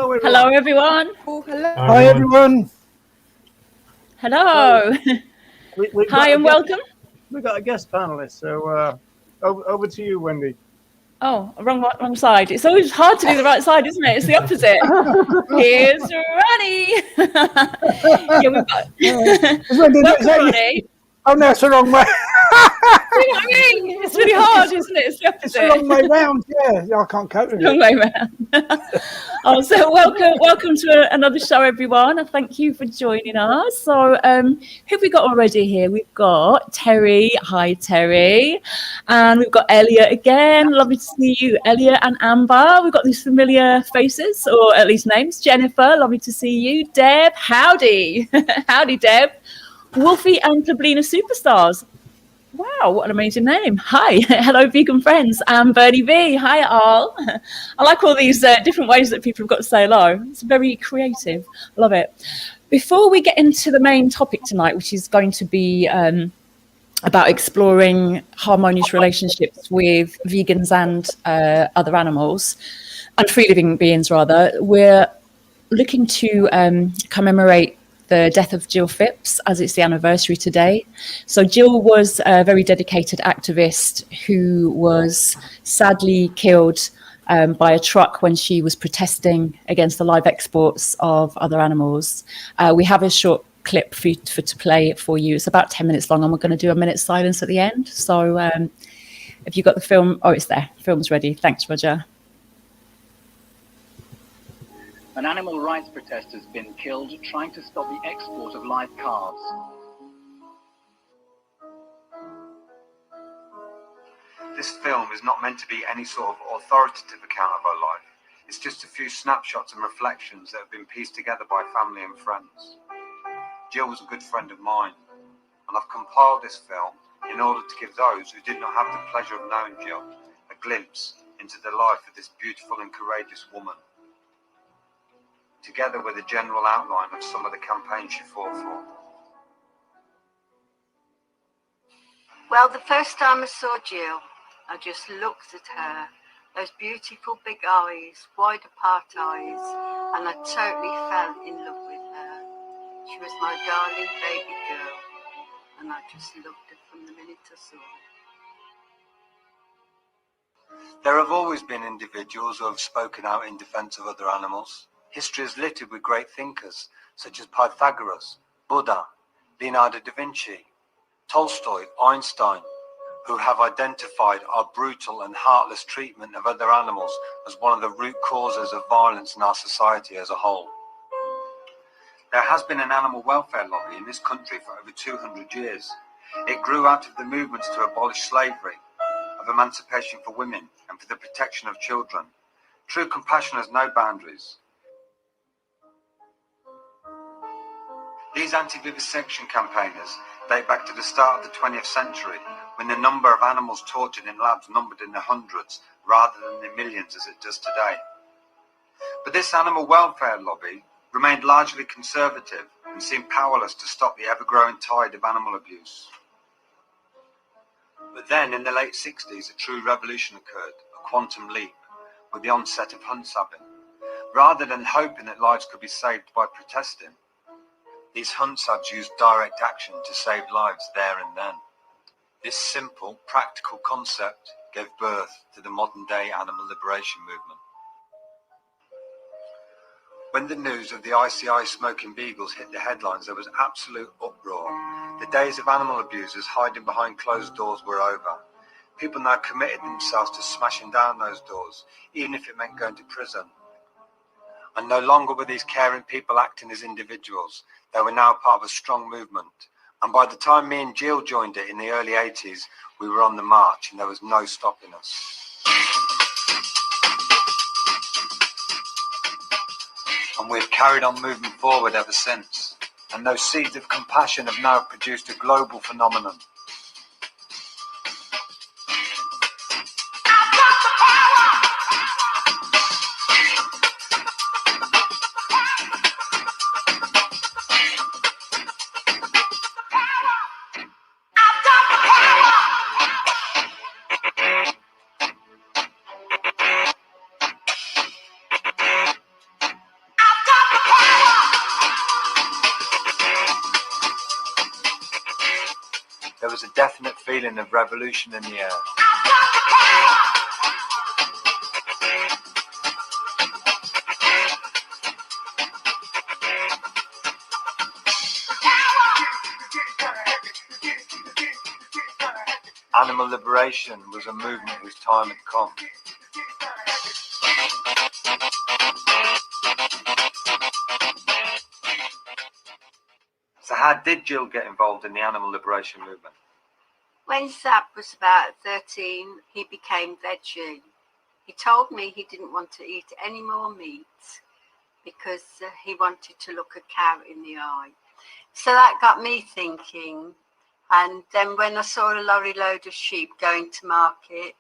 Hello, everyone. Hello, everyone. Oh, hello. Hi, everyone. Hello. We've Hi and welcome. We've got a guest panelist, so over to you, Wendy. Oh, wrong side. It's always hard to do the right side, isn't it? It's the opposite. Here's Ronnie. Yeah, we've got welcome, Ronnie. Oh, no, it's the wrong way. You know what I mean? It's really hard, isn't it? It's the opposite. It's the wrong way round, yeah. I can't cope with it. Wrong way round. So welcome to another show, everyone. And thank you for joining us. So who have we got already here? We've got Terry. Hi, Terry. And we've got Elliot again. Lovely to see you, Elliot and Amber. We've got these familiar faces, or at least names. Jennifer, lovely to see you. Deb, howdy. Howdy, Deb. Wolfie and Pablina Superstars. Wow, what an amazing name. Hi. Hello, vegan friends. I'm Bernie V. Hi, all. I like all these different ways that people have got to say hello. It's very creative. Love it. Before we get into the main topic tonight, which is going to be about exploring harmonious relationships with vegans and other animals, and free living beings, rather, we're looking to commemorate the death of Jill Phipps, as it's the anniversary today. So Jill was a very dedicated activist who was sadly killed by a truck when she was protesting against the live exports of other animals. We have a short clip for to play it for you. It's about 10 minutes long, and we're going to do a minute's silence at the end. So if you've got the film, oh, it's there. Film's ready. Thanks, Roger. An animal rights protester has been killed trying to stop the export of live calves. This film is not meant to be any sort of authoritative account of her life. It's just a few snapshots and reflections that have been pieced together by family and friends. Jill was a good friend of mine, and I've compiled this film in order to give those who did not have the pleasure of knowing Jill a glimpse into the life of this beautiful and courageous woman, together with a general outline of some of the campaigns she fought for. Well, the first time I saw Jill, I just looked at her, those beautiful big eyes, wide apart eyes, and I totally fell in love with her. She was my darling baby girl, and I just loved her from the minute I saw her. There have always been individuals who have spoken out in defense of other animals. History is littered with great thinkers such as Pythagoras, Buddha, Leonardo da Vinci, Tolstoy, Einstein, who have identified our brutal and heartless treatment of other animals as one of the root causes of violence in our society as a whole. There has been an animal welfare lobby in this country for over 200 years. It grew out of the movements to abolish slavery, of emancipation for women, and for the protection of children. True compassion has no boundaries. These anti-vivisection campaigners date back to the start of the 20th century, when the number of animals tortured in labs numbered in the hundreds rather than the millions as it does today. But this animal welfare lobby remained largely conservative and seemed powerless to stop the ever-growing tide of animal abuse. But then, in the late 60s, a true revolution occurred, a quantum leap, with the onset of hunt sabbing. Rather than hoping that lives could be saved by protesting, these hunt sabs used direct action to save lives there and then. This simple, practical concept gave birth to the modern-day animal liberation movement. When the news of the ICI smoking beagles hit the headlines, there was absolute uproar. The days of animal abusers hiding behind closed doors were over. People now committed themselves to smashing down those doors, even if it meant going to prison. And no longer were these caring people acting as individuals. They were now part of a strong movement. And by the time me and Jill joined it in the early 80s, we were on the march and there was no stopping us. And we've carried on moving forward ever since. And those seeds of compassion have now produced a global phenomenon. There was a definite feeling of revolution in the air. Animal liberation was a movement whose time had come. So how did Jill get involved in the animal liberation movement? When Zab was about 13, he became veggie. He told me he didn't want to eat any more meat because he wanted to look a cow in the eye. So that got me thinking. And then when I saw a lorry load of sheep going to market,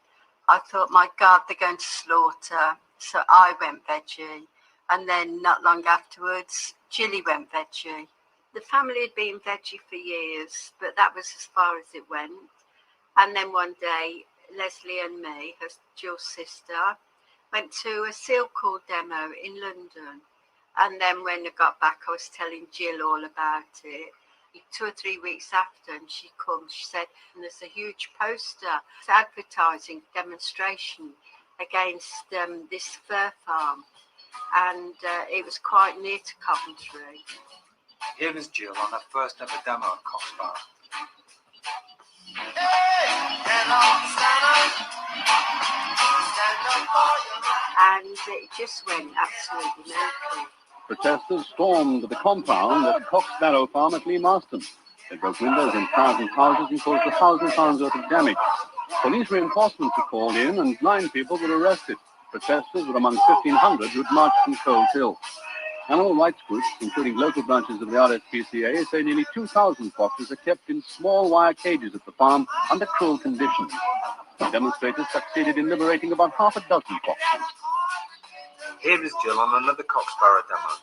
I thought, my God, they're going to slaughter. So I went veggie. And then not long afterwards, Jilly went veggie. The family had been veggie for years, but that was as far as it went. And then one day, Leslie and me, her Jill's sister, went to a seal call demo in London. And then when I got back, I was telling Jill all about it. 2 or 3 weeks after, and she comes, she said, and there's a huge poster, it's advertising demonstration against this fur farm. And it was quite near to Coventry. Here is Jill on her first ever demo at Coxbar. And it just went absolutely mental. Protesters stormed the compound at Cox Barrow Farm at Lee Marston. They broke windows in thousands of houses and caused £1,000 worth of damage. Police reinforcements were called in and 9 people were arrested. Protesters were among 1,500 who'd marched from Coles Hill. Animal rights groups, including local branches of the RSPCA, say nearly 2,000 foxes are kept in small wire cages at the farm under cruel conditions. The demonstrators succeeded in liberating about half a dozen foxes. Here is Jill on another Coxbarrow demo,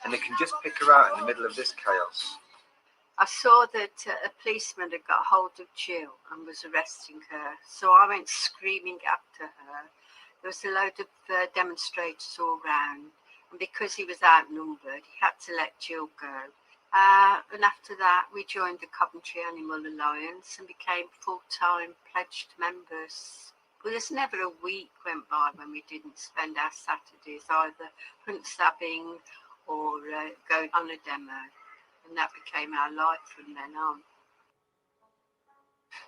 and you can just pick her out in the middle of this chaos. I saw that a policeman had got hold of Jill and was arresting her, so I went screaming after her. There was a load of demonstrators all round, and because he was outnumbered, he had to let Jill go. And after that, we joined the Coventry Animal Alliance and became full-time pledged members. But there's never a week went by when we didn't spend our Saturdays either hunt stabbing or going on a demo. And that became our life from then on.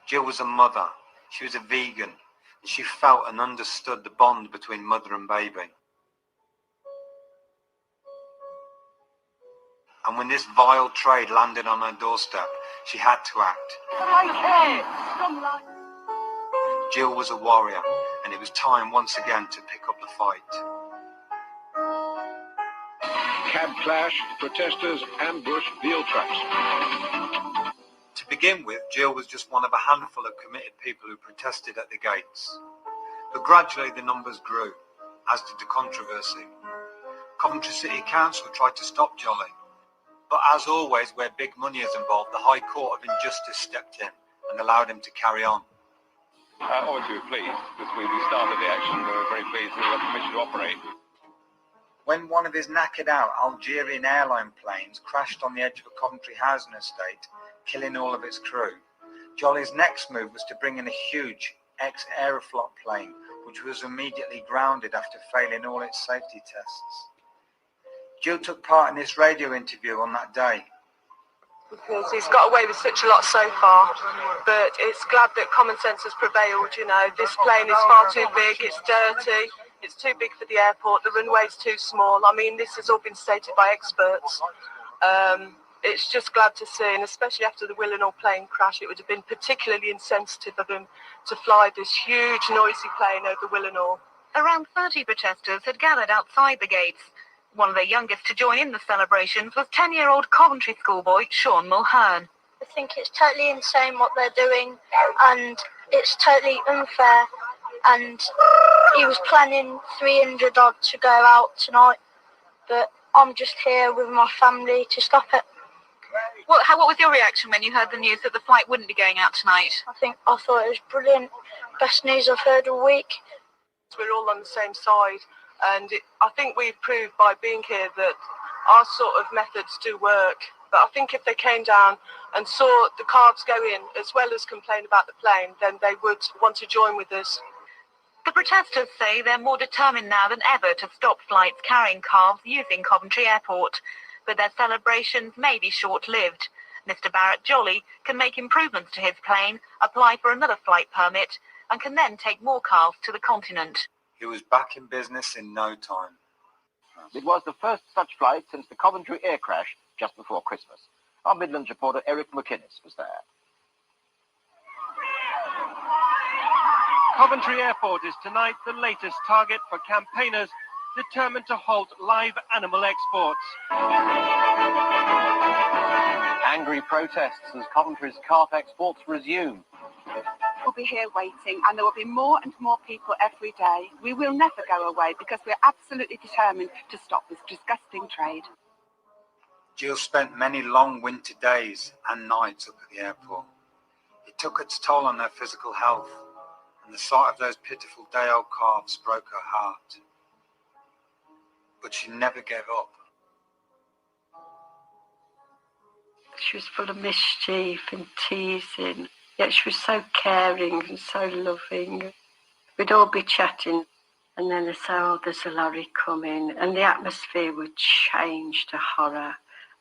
Jill was a mother. She was a vegan. And she felt and understood the bond between mother and baby. And when this vile trade landed on her doorstep, she had to act. Jill was a warrior, and it was time once again to pick up the fight. Cab clash, protesters ambush veal traps. To begin with, Jill was just one of a handful of committed people who protested at the gates. But gradually the numbers grew, as did the controversy. Coventry City Council tried to stop Jolly. But as always, where big money is involved, the High Court of Injustice stepped in and allowed him to carry on. Obviously we're pleased, because we started the action, we were very pleased we got permission to operate. When one of his knackered out Algerian airline planes crashed on the edge of a Coventry housing estate, killing all of its crew, Jolly's next move was to bring in a huge ex-Aeroflot plane, which was immediately grounded after failing all its safety tests. Jill took part in this radio interview on that day. Because he's got away with such a lot so far, but it's glad that common sense has prevailed. You know, this plane is far too big, it's dirty, it's too big for the airport, the runway's too small. I mean, this has all been stated by experts. It's just glad to see, and especially after the Willenhall plane crash, it would have been particularly insensitive of him to fly this huge, noisy plane over Willenhall. Around 30 protesters had gathered outside the gates. One of the youngest to join in the celebrations was 10-year-old Coventry schoolboy Sean Mulhern. I think it's totally insane what they're doing, and it's totally unfair. And he was planning 300 odd to go out tonight, but I'm just here with my family to stop it. What was your reaction when you heard the news that the flight wouldn't be going out tonight? I thought it was brilliant. Best news I've heard all week. We're all on the same side, and I think we've proved by being here that our sort of methods do work. But I think if they came down and saw the calves go in, as well as complain about the plane, then they would want to join with us. The protesters say they're more determined now than ever to stop flights carrying calves using Coventry Airport, but their celebrations may be short-lived. Mr. Barrett Jolly can make improvements to his plane, apply for another flight permit, and can then take more calves to the continent. He was back in business in no time. It was the first such flight since the Coventry air crash just before Christmas. Our Midlands reporter Eric McInnes was there. Coventry Airport is tonight the latest target for campaigners determined to halt live animal exports. Angry protests as Coventry's calf exports resume. We'll be here waiting, and there will be more and more people every day. We will never go away because we're absolutely determined to stop this disgusting trade. Jill spent many long winter days and nights up at the airport. It took its toll on her physical health, and the sight of those pitiful day-old calves broke her heart. But she never gave up. She was full of mischief and teasing, yet she was so caring and so loving. We'd all be chatting, and then they'd say, oh, there's a lorry coming, and the atmosphere would change to horror,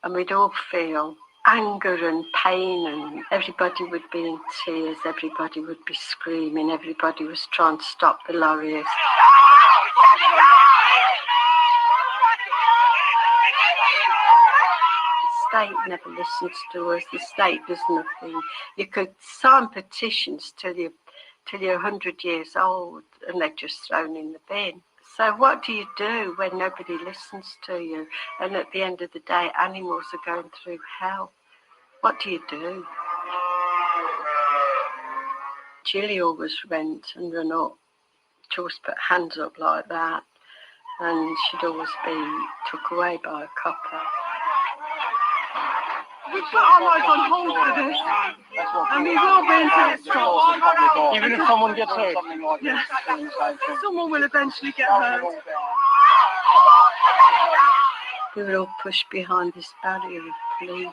and we'd all feel anger and pain, and everybody would be in tears, everybody would be screaming, everybody was trying to stop the lorries. The state never listens to us. The state does nothing. You could sign petitions till you're 100 years old and they're just thrown in the bin. So what do you do when nobody listens to you? And at the end of the day, animals are going through hell. What do you do? Jilly always went and run up. She always put hands up like that. And she'd always be took away by a copper. We put our lives on hold for this, and we will be until it stops. Even if someone gets hurt. Yes. Someone will eventually get hurt. We were all pushed behind this barrier of police,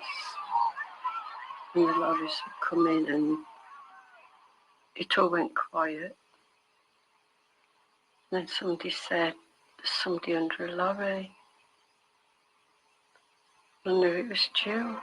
and the lorries would come in, and it all went quiet. And then somebody said, there's somebody under a lorry. I knew it was Jill.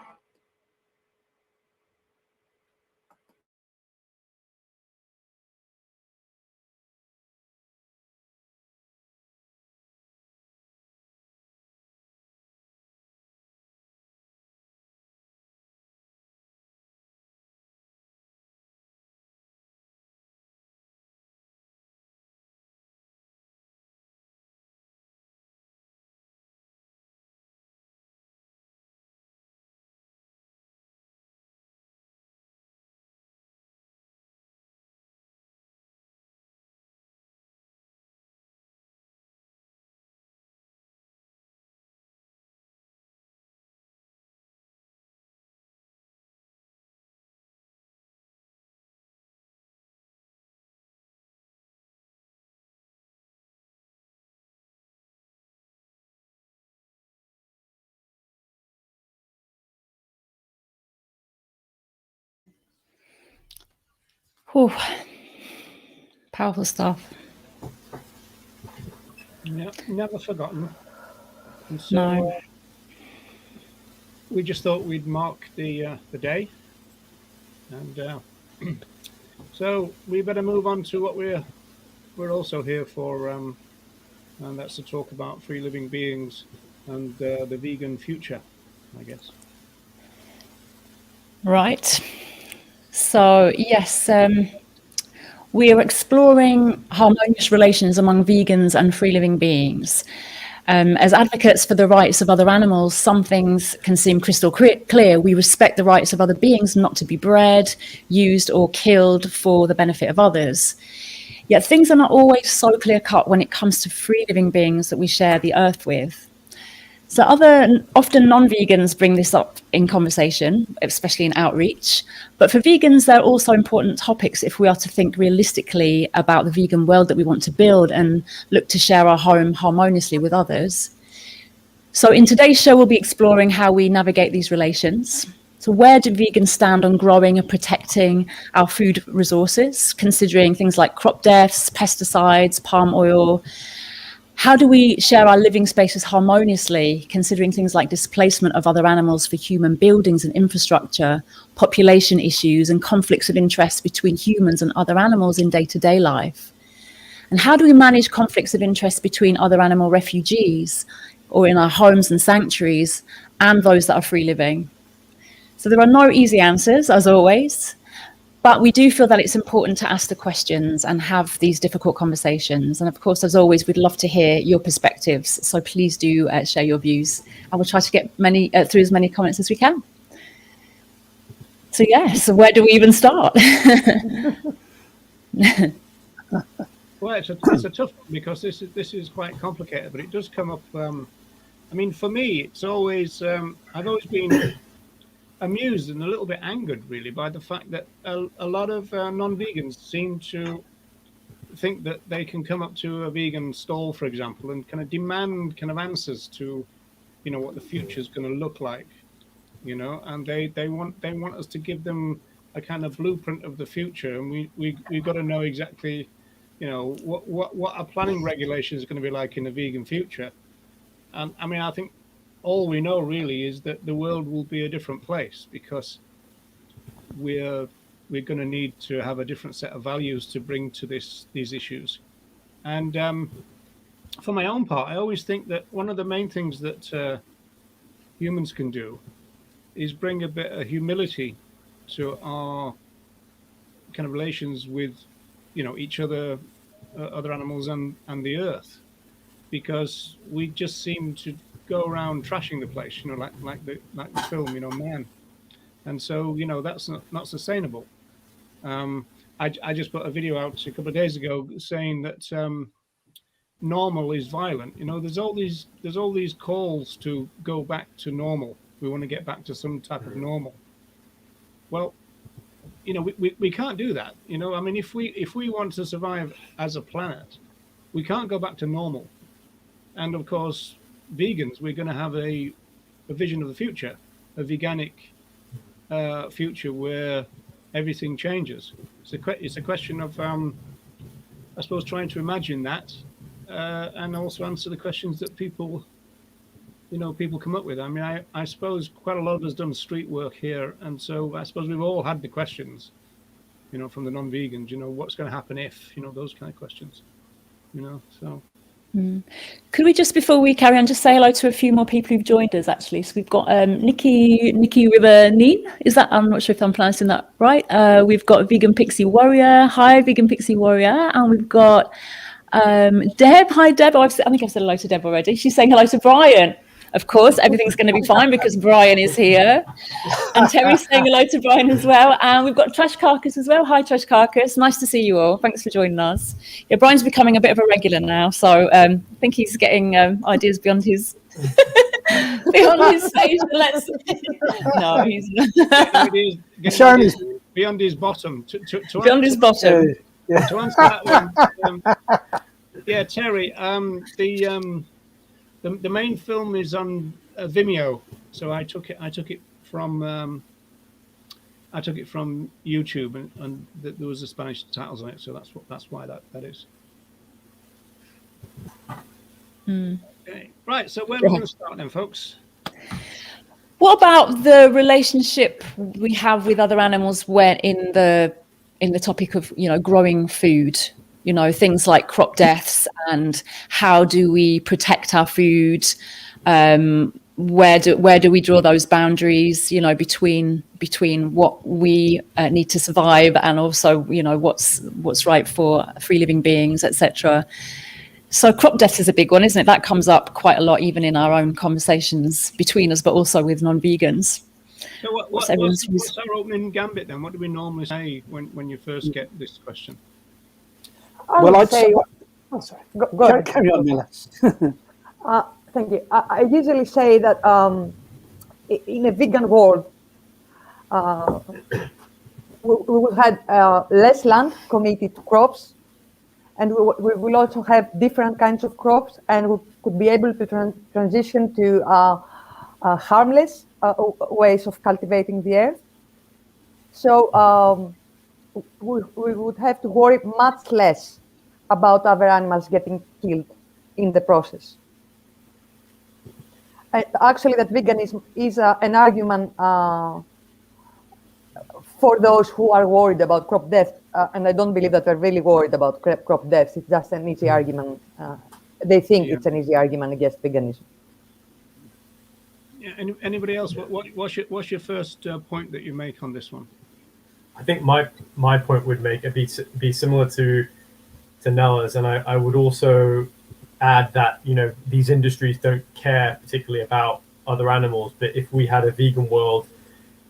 Whew. Powerful stuff. Yeah, never forgotten. And so No. we just thought we'd mark the day, and so we better move on to what we're also here for, and that's to talk about free living beings and the vegan future, I guess. Right. So, yes, we are exploring harmonious relations among vegans and free living beings. As advocates for the rights of other animals, some things can seem crystal clear. We respect the rights of other beings not to be bred, used, or killed for the benefit of others. Yet things are not always so clear-cut when it comes to free living beings that we share the earth with. So often non-vegans bring this up in conversation, especially in outreach. But for vegans, they're also important topics if we are to think realistically about the vegan world that we want to build and look to share our home harmoniously with others. So in today's show, we'll be exploring how we navigate these relations. So where do vegans stand on growing and protecting our food resources, considering things like crop deaths, pesticides, palm oil? How do we share our living spaces harmoniously, considering things like displacement of other animals for human buildings and infrastructure, population issues, and conflicts of interest between humans and other animals in day-to-day life? And how do we manage conflicts of interest between other animal refugees or in our homes and sanctuaries and those that are free living? So there are no easy answers, as always, but we do feel that it's important to ask the questions and have these difficult conversations. And of course, as always, we'd love to hear your perspectives. So please do share your views. I will try to get through as many comments as we can. So so where do we even start? Well, it's a tough one because this is quite complicated, but it does come up. I mean, for me, it's always I've always been amused and a little bit angered, really, by the fact that a lot of non-vegans seem to think that they can come up to a vegan stall, for example, and kind of demand kind of answers to, what the future is going to look like, and they want us to give them a kind of blueprint of the future, and we've got to know exactly, what our planning regulations are going to be like in the vegan future. And I mean, I think all we know really is that the world will be a different place because we're going to need to have a different set of values to bring to these issues. And for my own part, I always think that one of the main things that humans can do is bring a bit of humility to our kind of relations with, each other, other animals and the earth, because we just seem to go around trashing the place, like the film, Man. And so, that's not sustainable. I just put a video out a couple of days ago saying that normal is violent. There's all these calls to go back to normal. We want to get back to some type of normal. Well, we can't do that. I mean, if we want to survive as a planet, we can't go back to normal. And of course, vegans, we're going to have a vision of the future, a veganic future where everything changes. It's a question of, I suppose, trying to imagine that and also answer the questions that people come up with. I mean, I suppose quite a lot of us done street work here, and so I suppose we've all had the questions, from the non-vegans. What's going to happen if, those kind of questions, so. Could we just, before we carry on, just say hello to a few more people who've joined us, actually? So we've got Nikki River Neen. I'm not sure if I'm pronouncing that right. We've got Vegan Pixie Warrior. Hi, Vegan Pixie Warrior. And we've got Deb. Hi, Deb. I think I've said hello to Deb already. She's saying hello to Brian. Of course, everything's going to be fine because Brian is here. And Terry's saying hello to Brian as well. And we've got Trash Carcass as well. Hi, Trash Carcass. Nice to see you all. Thanks for joining us. Yeah, Brian's becoming a bit of a regular now. So I think he's getting ideas beyond his stage. No, he's not. Beyond his bottom. Beyond his bottom. To answer that one, Terry, the main film is on Vimeo, so I took it from YouTube, and there was a Spanish titles on it, so that's why that is. Okay, right. So where are we going to start then, folks? What about the relationship we have with other animals when in the topic of growing food? Things like crop deaths and how do we protect our food? Where do we draw those boundaries, between what we need to survive and also, what's right for free living beings, etc. So crop death is a big one, isn't it? That comes up quite a lot, even in our own conversations between us, but also with non-vegans. So what's our opening gambit then? What do we normally say when you first get this question? I'd say. Sorry. Go ahead. Carry on, Mila. Thank you. I usually say that in a vegan world, we will have less land committed to crops, and we will also have different kinds of crops, and we could be able to transition to harmless ways of cultivating the earth. So we would have to worry much less about other animals getting killed in the process. Actually, that veganism is an argument for those who are worried about crop death, and I don't believe that they're really worried about crop death. It's just an easy argument. They think it's an easy argument against veganism. Yeah, anybody else? What's your first point that you make on this one? I think my point would be similar to Nella's, and I would also add that these industries don't care particularly about other animals, but if we had a vegan world,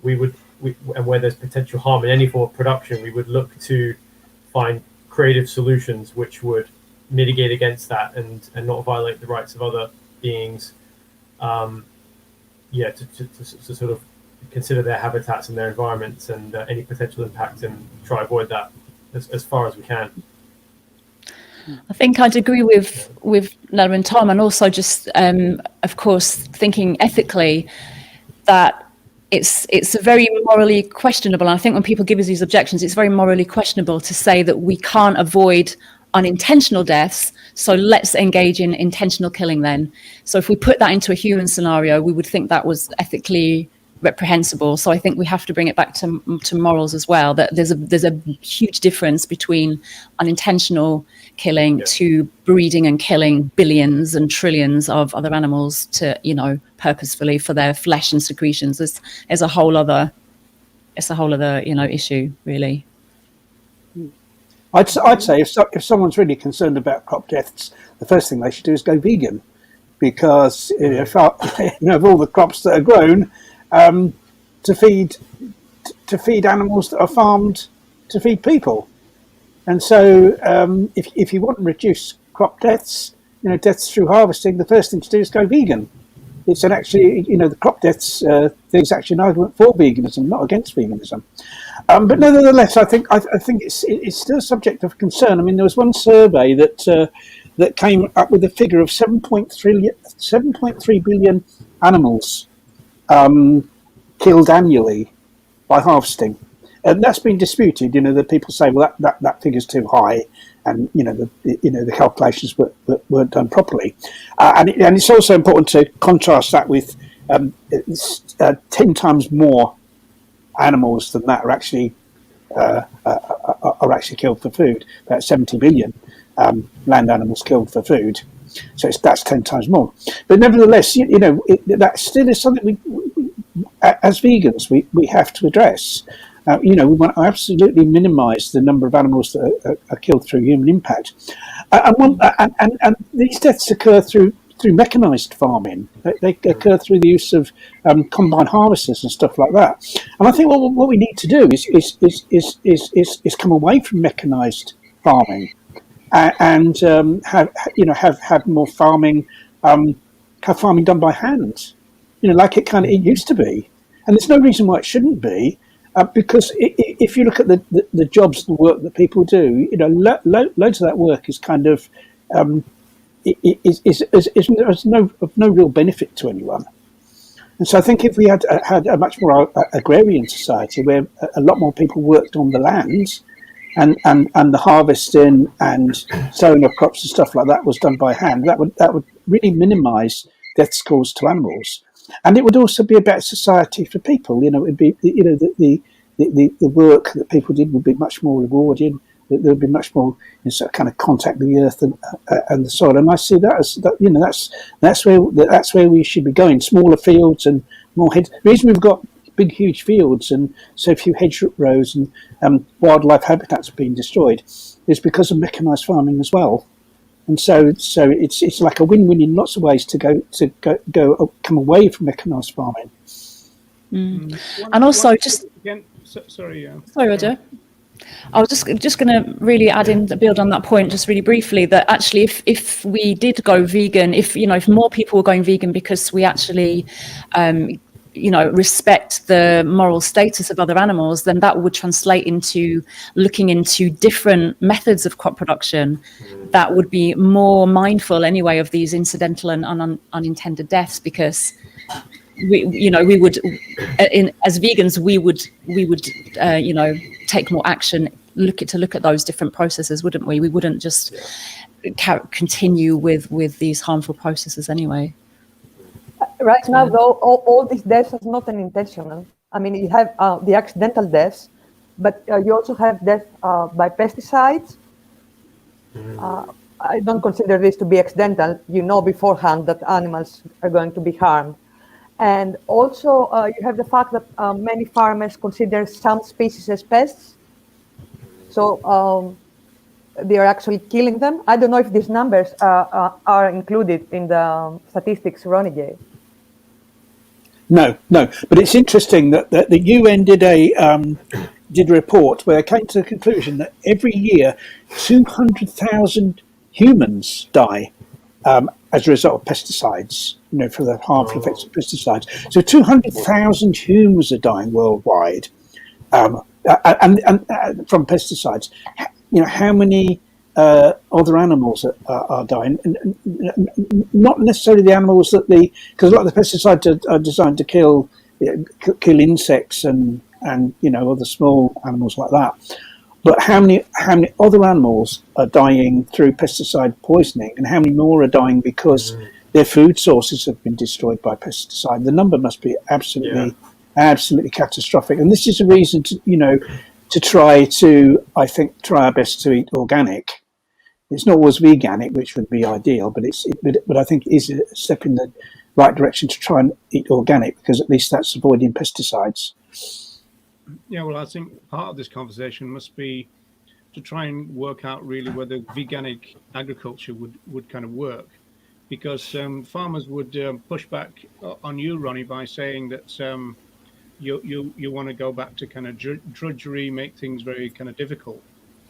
and where there's potential harm in any form of production, we would look to find creative solutions which would mitigate against that and not violate the rights of other beings. To sort of consider their habitats and their environments and any potential impact, and try to avoid that as far as we can. I think I'd agree with Nella and Tom, and also just, of course, thinking ethically that it's a very morally questionable. And I think when people give us these objections, it's very morally questionable to say that we can't avoid unintentional deaths, so let's engage in intentional killing then. So if we put that into a human scenario, we would think that was ethically reprehensible. So I think we have to bring it back to morals as well, that there's a huge difference between unintentional killing to breeding and killing billions and trillions of other animals to purposefully for their flesh and secretions. It's a whole other issue, really. I'd say if someone's really concerned about crop deaths, the first thing they should do is go vegan, because of all the crops that are grown to feed animals that are farmed to feed people. And so if you want to reduce crop deaths, deaths through harvesting, the first thing to do is go vegan. It's the crop deaths, there's actually an argument for veganism, not against veganism. But nevertheless, I think it's still a subject of concern. I mean, there was one survey that came up with a figure of 7.3 billion animals killed annually by harvesting. And that's been disputed. That people say, well, that figure's too high, and the calculations weren't done properly. And it's also important to contrast that with 10 times more animals than that are actually killed for food. About 70 billion land animals killed for food. So that's 10 times more. But nevertheless, that still is something we as vegans we have to address. We want to absolutely minimise the number of animals that are killed through human impact, and these deaths occur through mechanised farming. They occur through the use of combine harvesters and stuff like that. And I think what we need to do is come away from mechanised farming and have more farming, have farming done by hand, like it used to be. And there's no reason why it shouldn't be. Because if you look at the jobs, the work that people do, loads of that work is is no real benefit to anyone. And so I think if we had a much more agrarian society where a lot more people worked on the land, and the harvesting and sowing of crops and stuff like that was done by hand, that would really minimise deaths caused to animals. And it would also be a better society for people. It would be, the work that people did would be much more rewarding. There would be much more kind of contact with the earth and the soil. And I see that as that's where we should be going. Smaller fields and more hedge. The reason we've got big, huge fields and so few hedgerows and wildlife habitats being destroyed is because of mechanised farming as well. And so it's like a win-win in lots of ways to come away from mechanised farming. And also just sorry, Roger. I was just going to really build on that point just really briefly, that actually if we did go vegan, if more people were going vegan because we actually respect the moral status of other animals, then that would translate into looking into different methods of crop production that would be more mindful anyway of these incidental and unintended deaths, because we would, as vegans, we would take more action, look at those different processes, wouldn't we? We wouldn't just continue with these harmful processes anyway. Right now, though, all these deaths are not unintentional. I mean, you have the accidental deaths, but you also have death by pesticides. I don't consider this to be accidental. You know beforehand that animals are going to be harmed. And also, you have the fact that many farmers consider some species as pests. So they are actually killing them. I don't know if these numbers are included in the statistics, Ronnie gave. No, but it's interesting that the UN did a report where it came to the conclusion that every year 200,000 humans die as a result of pesticides, for the harmful effects of pesticides. So 200,000 humans are dying worldwide, and from pesticides. How many other animals are dying? Not necessarily the animals because a lot of the pesticides are designed to kill insects and other small animals like that. But how many other animals are dying through pesticide poisoning, and how many more are dying because their food sources have been destroyed by pesticide? The number must be absolutely catastrophic. And this is a reason to try our best to eat organic. It's not always veganic, which would be ideal, but I think it is a step in the right direction to try and eat organic, because at least that's avoiding pesticides. Yeah, well, I think part of this conversation must be to try and work out really whether veganic agriculture would kind of work, because farmers would push back on you, Ronnie, by saying that you want to go back to kind of drudgery, make things very kind of difficult.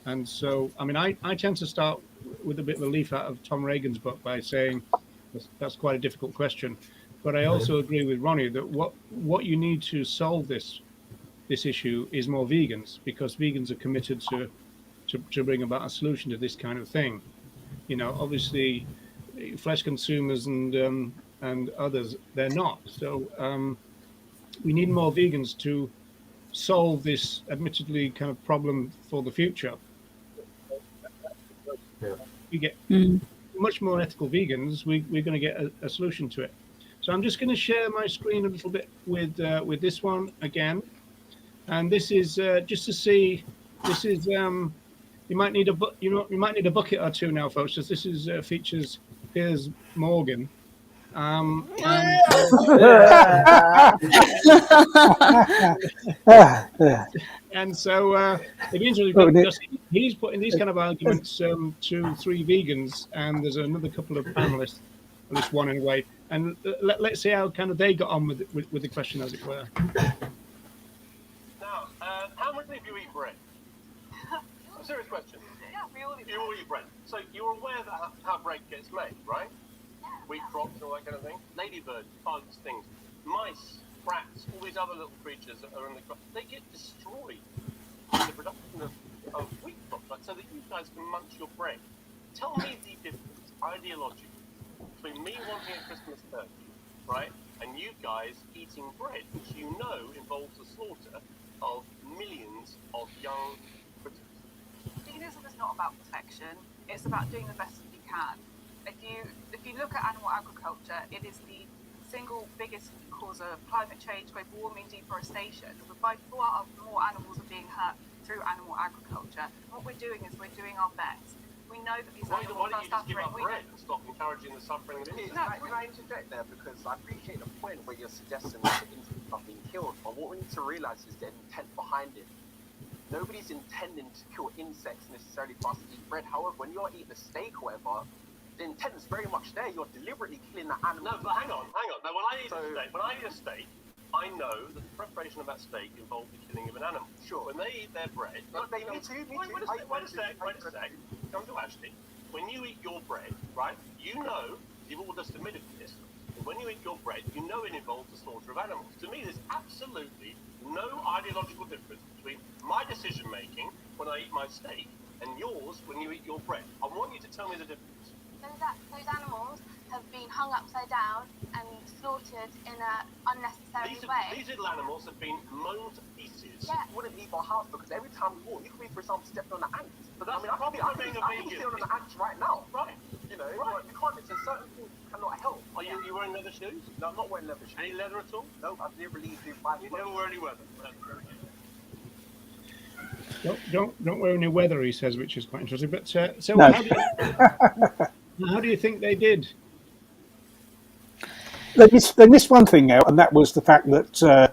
And so, I mean, I tend to start with a bit of a leaf out of Tom Reagan's book by saying that's quite a difficult question. But I also agree with Ronnie that what you need to solve this issue is more vegans, because vegans are committed to bring about a solution to this kind of thing. Obviously, flesh consumers and others, they're not. So we need more vegans to solve this admittedly kind of problem for the future. We get much more ethical vegans, we're going to get a solution to it. So I'm just going to share my screen a little bit with this one again. And this is just to see. This is you might need a bucket or two now, folks, because this is features Piers Morgan. And so it'd be interesting because he's putting these kind of arguments to 3 vegans, and there's another couple of panelists, at least one anyway. And let's see how kind of they got on with the question, as it were. Now, how many of you eat bread? A serious question. Yeah, we all eat bread. You all eat bread. So you're aware that how bread gets made, right? Wheat crops and all that kind of thing. Ladybirds, bugs, things. Mice, rats, all these other little creatures that are in the crop, they get destroyed in the production of wheat crops, right? So that you guys can munch your bread. Tell me the difference, ideologically, between me wanting a Christmas turkey, right, and you guys eating bread, which involves the slaughter of millions of young critters. Veganism is not about perfection. It's about doing the best that you can. If you look at animal agriculture, it is the single biggest cause of climate change, global warming, deforestation. By far, more animals are being hurt through animal agriculture. What we're doing is we're doing our best. We know that these animals Why don't are you just give suffering. up bread and stop encouraging the suffering of insects? Can I interject there? Because I appreciate the point where you're suggesting that the insects are being killed, but what we need to realise is the intent behind it. Nobody's intending to kill insects necessarily for us to eat bread. However, when you're eating a steak or whatever, the intent is very much there. You're deliberately killing the animal. No, but hang on. Now, when I eat a steak, I know that the preparation of that steak involves the killing of an animal. Sure. When they eat their bread... Me too. Wait a sec. Come to Ashley. When you eat your bread, right, you've all just admitted to this, but when you eat your bread, it involves the slaughter of animals. To me, there's absolutely no ideological difference between my decision-making when I eat my steak and yours when you eat your bread. I want you to tell me the difference. Those animals have been hung upside down and slaughtered in an unnecessary way. These little animals have been mown to pieces. Yeah, we wouldn't leave our house because every time we walk, you could be, for example, stepping on an ant. But that's I can be stepping on an ant right now. Right. You know, right. You can't. There's certain things you cannot help. Are you wearing leather shoes? No, I'm not wearing leather shoes. Any leather at all? No, I've never really been fighting. You never wear any leather. Don't wear any weather, he says, which is quite interesting. But so No. how do you think they did? They missed one thing out, and that was the fact that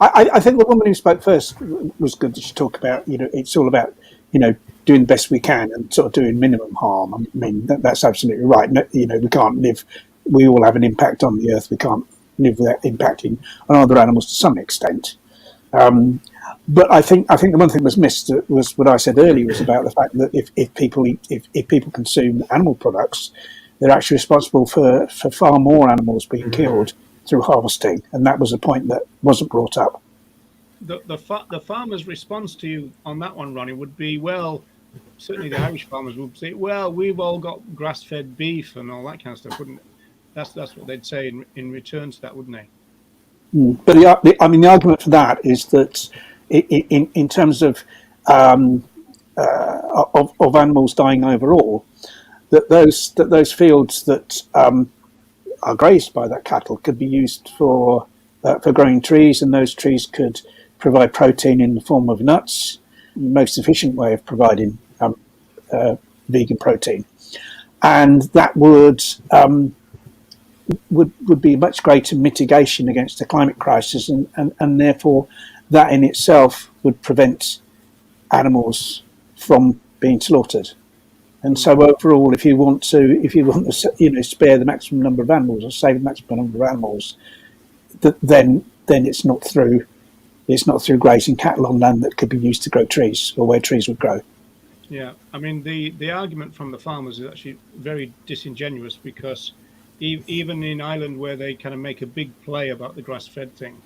I think the woman who spoke first was good to talk about. It's all about doing the best we can and sort of doing minimum harm. I mean, that's absolutely right. We can't live. We all have an impact on the earth. We can't live without impacting on other animals to some extent. But I think the one thing was missed was what I said earlier, was about the fact that if people consume animal products, they're actually responsible for far more animals being killed through harvesting, and that was a point that wasn't brought up. The farmer's response to you on that one, Ronnie, would be, well, certainly the Irish farmers would say, well, we've all got grass-fed beef and all that kind of stuff, wouldn't it? That's what they'd say in return to that, wouldn't they? But the argument for that is that in terms of animals dying overall, that those fields that are grazed by that cattle could be used for growing trees, and those trees could provide protein in the form of nuts, the most efficient way of providing vegan protein, and that would be a much greater mitigation against the climate crisis, and therefore that in itself would prevent animals from being slaughtered. And so overall, if you want to spare the maximum number of animals or save the maximum number of animals, then it's not through grazing cattle on land that could be used to grow trees or where trees would grow. Yeah, I mean the argument from the farmers is actually very disingenuous, because even in Ireland, where they kind of make a big play about the grass-fed thing,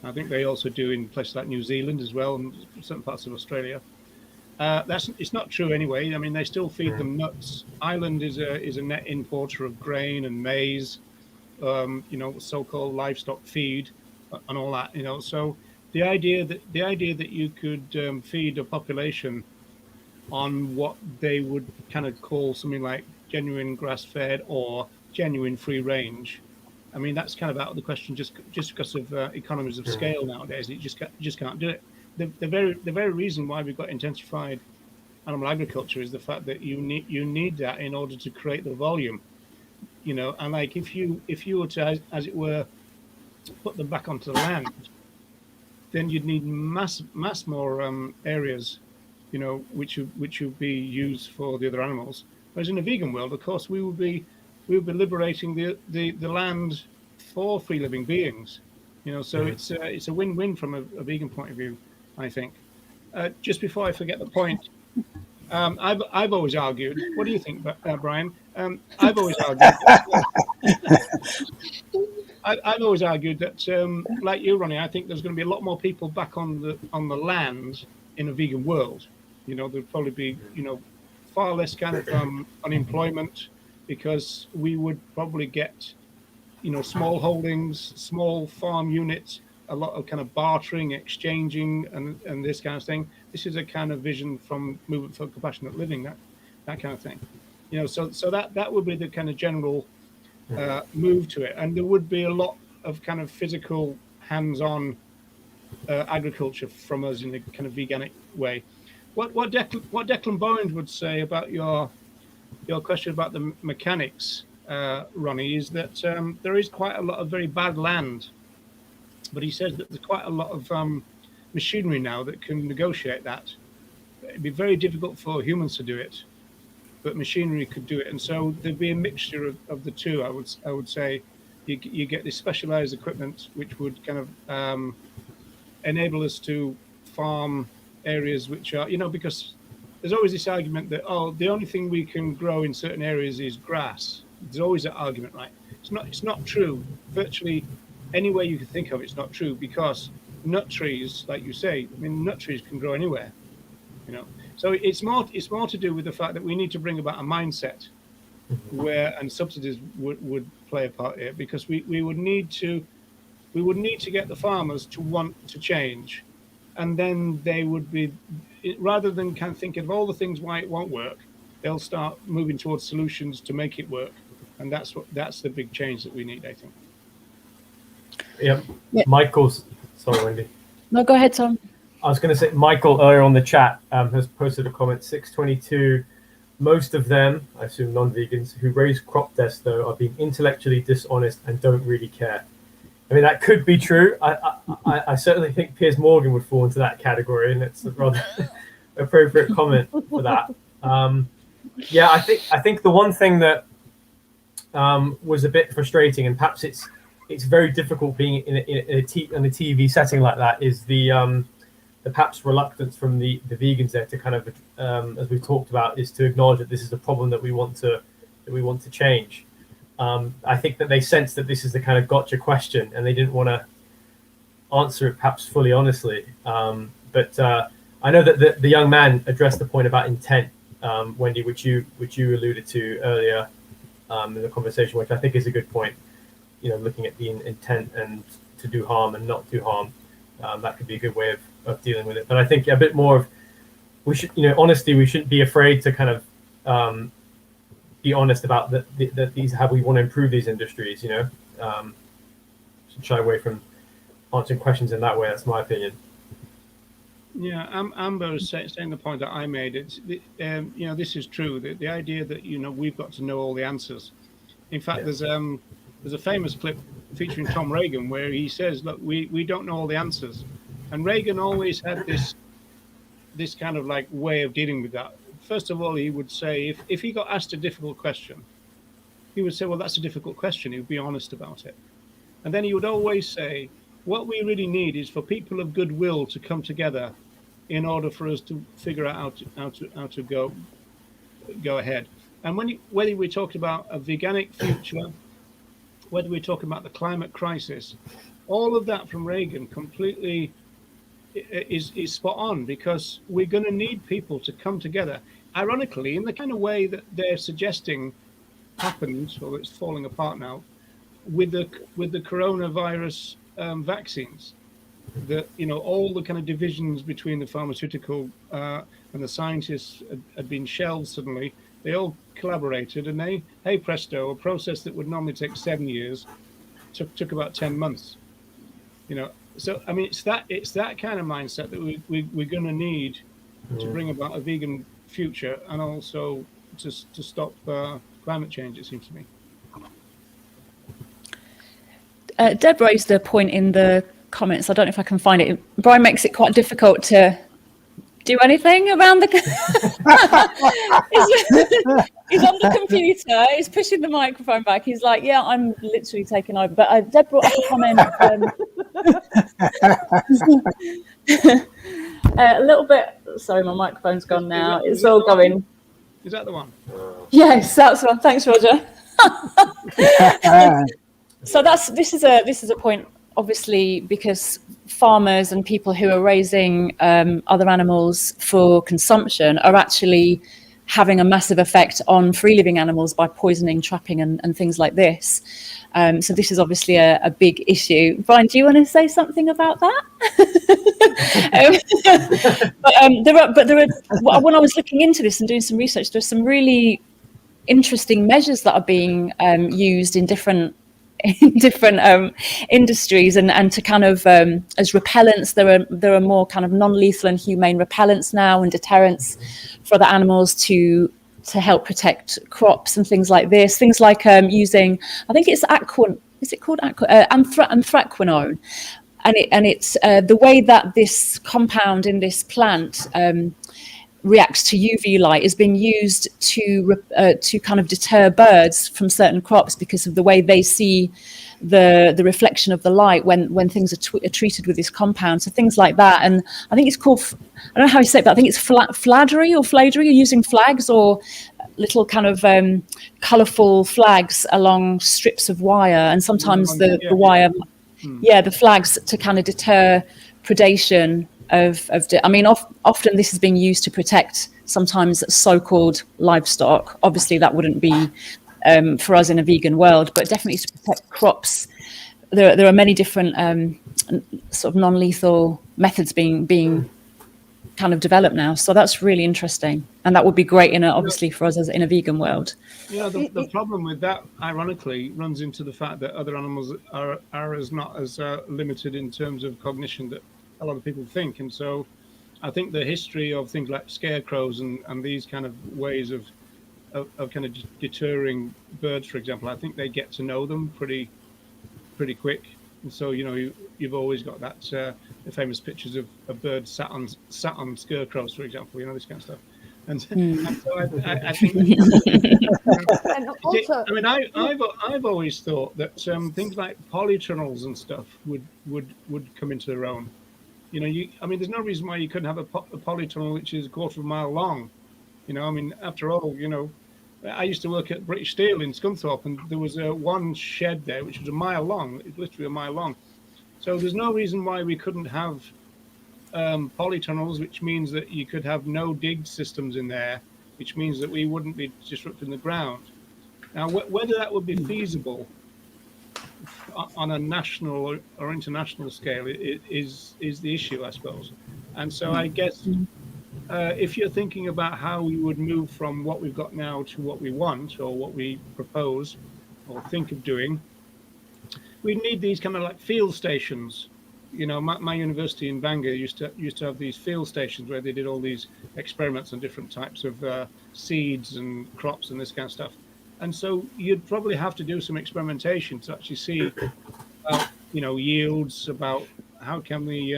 I think they also do in places like New Zealand as well, and certain parts of Australia. It's not true anyway. I mean, they still feed them nuts. Ireland is a net importer of grain and maize, so-called livestock feed and all that. So the idea that you could feed a population on what they would kind of call something like genuine grass-fed or genuine free range, I mean, that's kind of out of the question just because of economies of scale nowadays. You just can't do it. The very reason why we've got intensified animal agriculture is the fact that you need that in order to create the volume, and like if you were to, as it were, put them back onto the land, then you'd need mass more areas, which would be used for the other animals. Whereas in a vegan world, of course, we would be liberating the land for free living beings, so it's a win-win from a vegan point of view, I think. Just before I forget the point, I've always argued. What do you think, Brian? I've always argued. I've always argued that, like you, Ronnie, I think there's going to be a lot more people back on the land in a vegan world. There'd probably be far less kind of unemployment, because we would probably get small holdings, small farm units, a lot of kind of bartering, exchanging, and this kind of thing. This is a kind of vision from Movement for Compassionate Living, that kind of thing. So that would be the kind of general move to it, and there would be a lot of kind of physical, hands-on agriculture from us in a kind of veganic way. What Declan Bowen would say about your question about the mechanics, Ronnie, is that there is quite a lot of very bad land, but he says that there's quite a lot of machinery now that can negotiate that. It'd be very difficult for humans to do it, but machinery could do it, and so there'd be a mixture of the two. I would say you get this specialized equipment which would kind of enable us to farm areas which are, because there's always this argument that, the only thing we can grow in certain areas is grass. There's always that argument, right? It's not true. Virtually any way you can think of it's not true, because nut trees, like you say, nut trees can grow anywhere, So it's more to do with the fact that we need to bring about a mindset and subsidies would play a part here, because we would need to get the farmers to want to change, and then they would be, rather than kind of thinking of all the things why it won't work, they'll start moving towards solutions to make it work, and that's the big change that we need, I think. Yeah. Michael's, sorry, Wendy. No, go ahead, Tom. I was going to say, Michael earlier on the chat has posted a comment, 622. Most of them, I assume non-vegans, who raise crop deaths, though, are being intellectually dishonest and don't really care. I mean, that could be true. I certainly think Piers Morgan would fall into that category, and it's a rather appropriate comment for that. Yeah, I think the one thing that was a bit frustrating, and perhaps it's very difficult being in a TV setting like that, is the perhaps reluctance from the vegans there to kind of, as we've talked about, is to acknowledge that this is a problem that we want to change. I think that they sense that this is the kind of gotcha question, and they didn't want to answer it perhaps fully honestly. But I know that the young man addressed the point about intent, Wendy, which you alluded to earlier in the conversation, which I think is a good point. Looking at the intent and to do harm and not do harm, that could be a good way of dealing with it. But I think a bit more of, we should, honesty. We shouldn't be afraid to kind of be honest about these, how we want to improve these industries. Should shy away from answering questions in that way. That's my opinion. Yeah, Amber is saying the point that I made. It's this is true. The idea that we've got to know all the answers. In fact, there's a famous clip featuring Tom Reagan where he says, "Look, we don't know all the answers," and Reagan always had this kind of like way of dealing with that. First of all, he would say if he got asked a difficult question, he would say, "Well, that's a difficult question." He would be honest about it, and then he would always say, "What we really need is for people of goodwill to come together in order for us to figure out how to go ahead." And whether we talked about a veganic future, whether we're talking about the climate crisis, all of that from Reagan completely is spot on, because we're going to need people to come together. Ironically, in the kind of way that they're suggesting happened, or it's falling apart now, with the coronavirus vaccines, that all the kind of divisions between the pharmaceutical and the scientists had been shelved suddenly. They all collaborated, and hey presto, a process that would normally take 7 years took about 10 months. So I mean, it's that kind of mindset that we're going to need to bring about a vegan future, and also to stop climate change, it seems to me. Deb raised a point in the comments. I don't know if I can find it. Brian makes it quite difficult to do anything around the he's on the computer, he's pushing the microphone back, he's like, yeah, I'm literally taking over. But Deb brought up a comment a little bit, sorry, my microphone's gone now. It's all going. Is that the one? Yes, that's the one. Thanks, Roger. So this is a point, obviously, because farmers and people who are raising other animals for consumption are actually having a massive effect on free living animals by poisoning, trapping and things like this. So this is obviously a big issue. Brian, do you want to say something about that? There are, when I was looking into this and doing some research, there's some really interesting measures that are being used in different industries, and to kind of as repellents. There are more kind of non-lethal and humane repellents now, and deterrents for the animals to help protect crops and things like this. Things like using, I think it's anthraquinone, and it's the way that this compound in this plant reacts to UV light is being used to kind of deter birds from certain crops, because of the way they see the reflection of the light when things are treated with this compound. So things like that. And I think it's called, I don't know how you say it, but I think it's fladery or fladery. You're using flags or little kind of colourful flags along strips of wire, and sometimes the wire, the flags, to kind of deter predation I mean, often this is being used to protect sometimes so-called livestock. Obviously, that wouldn't be for us in a vegan world, but definitely to protect crops. There are many different sort of non-lethal methods being kind of developed now. So that's really interesting, and that would be great obviously for us as in a vegan world. The problem with that, ironically, runs into the fact that other animals are not as limited in terms of cognition that a lot of people think, and so I think the history of things like scarecrows and these kind of ways of kind of deterring birds, for example, I think they get to know them pretty quick. And so, you've always got that the famous pictures of birds sat on scarecrows, for example, this kind of stuff. And, and so I think. And also, I mean, I've always thought that things like polytunnels and stuff would come into their own. I mean, there's no reason why you couldn't have a polytunnel which is a quarter of a mile long. I mean, after all, I used to work at British Steel in Scunthorpe, and there was one shed there which was a mile long. It was literally a mile long. So there's no reason why we couldn't have polytunnels, which means that you could have no dig systems in there, which means that we wouldn't be disrupting the ground. Now, whether that would be feasible on a national or international scale is the issue, I suppose. And so I guess if you're thinking about how we would move from what we've got now to what we want or what we propose or think of doing, we need these kind of like field stations. My university in Bangor used to have these field stations where they did all these experiments on different types of seeds and crops and this kind of stuff. And so you'd probably have to do some experimentation to actually see about, yields, about how can we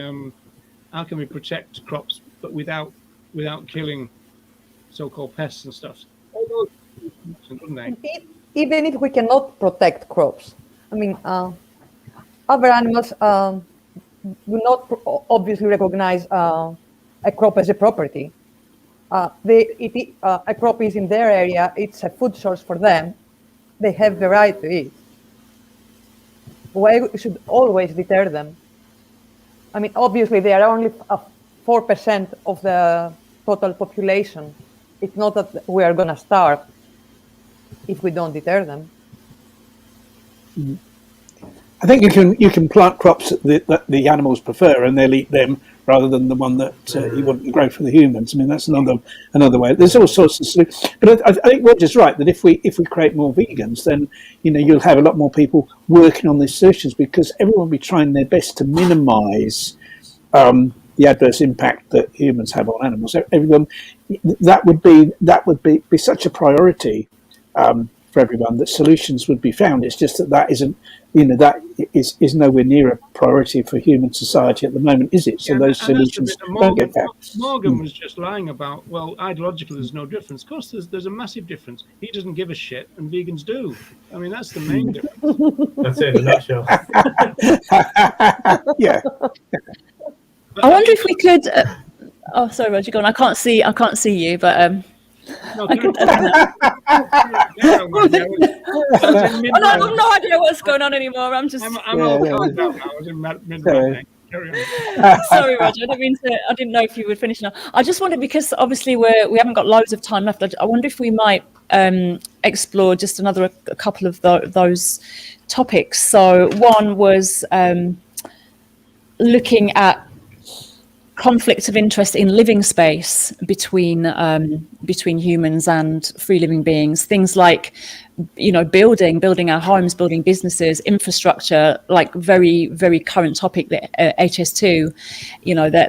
protect crops, but without killing so-called pests and stuff. All those, wouldn't they? Even if we cannot protect crops, I mean, other animals do not obviously recognize a crop as a property. A crop is in their area, it's a food source for them. They have the right to eat. Why we should always deter them? I mean, obviously, they are only 4% of the total population. It's not that we are going to starve if we don't deter them. I think you can plant crops that the animals prefer, and they'll eat them rather than the one that you want to grow for the humans. I mean, that's another way. There's all sorts of solutions. But I think Roger's right that if we create more vegans, then you'll have a lot more people working on these solutions, because everyone will be trying their best to minimise the adverse impact that humans have on animals. Everyone, that would be such a priority for everyone, that solutions would be found. It's just that isn't, that is nowhere near a priority for human society at the moment, is it? So those solutions don't get found. Morgan was just lying about, well, ideologically there's no difference. Of course, there's a massive difference. He doesn't give a shit, and vegans do. I mean, that's the main difference. That's it in a nutshell. Yeah. I wonder if we could. Oh, sorry, Roger. Go on. I can't see you, but No, I could. I have no idea what's going on anymore. I'm just. I'm all calmed down now. I was in mid-run. Carry on. Sorry, Roger. I didn't know if you would finish now. I just wondered, because obviously we haven't got loads of time left. I wonder if we might explore just a couple of those topics. So one was looking at conflict of interest in living space between humans and free living beings. Things like, building our homes, building businesses, infrastructure, like very, very current topic, that HS2.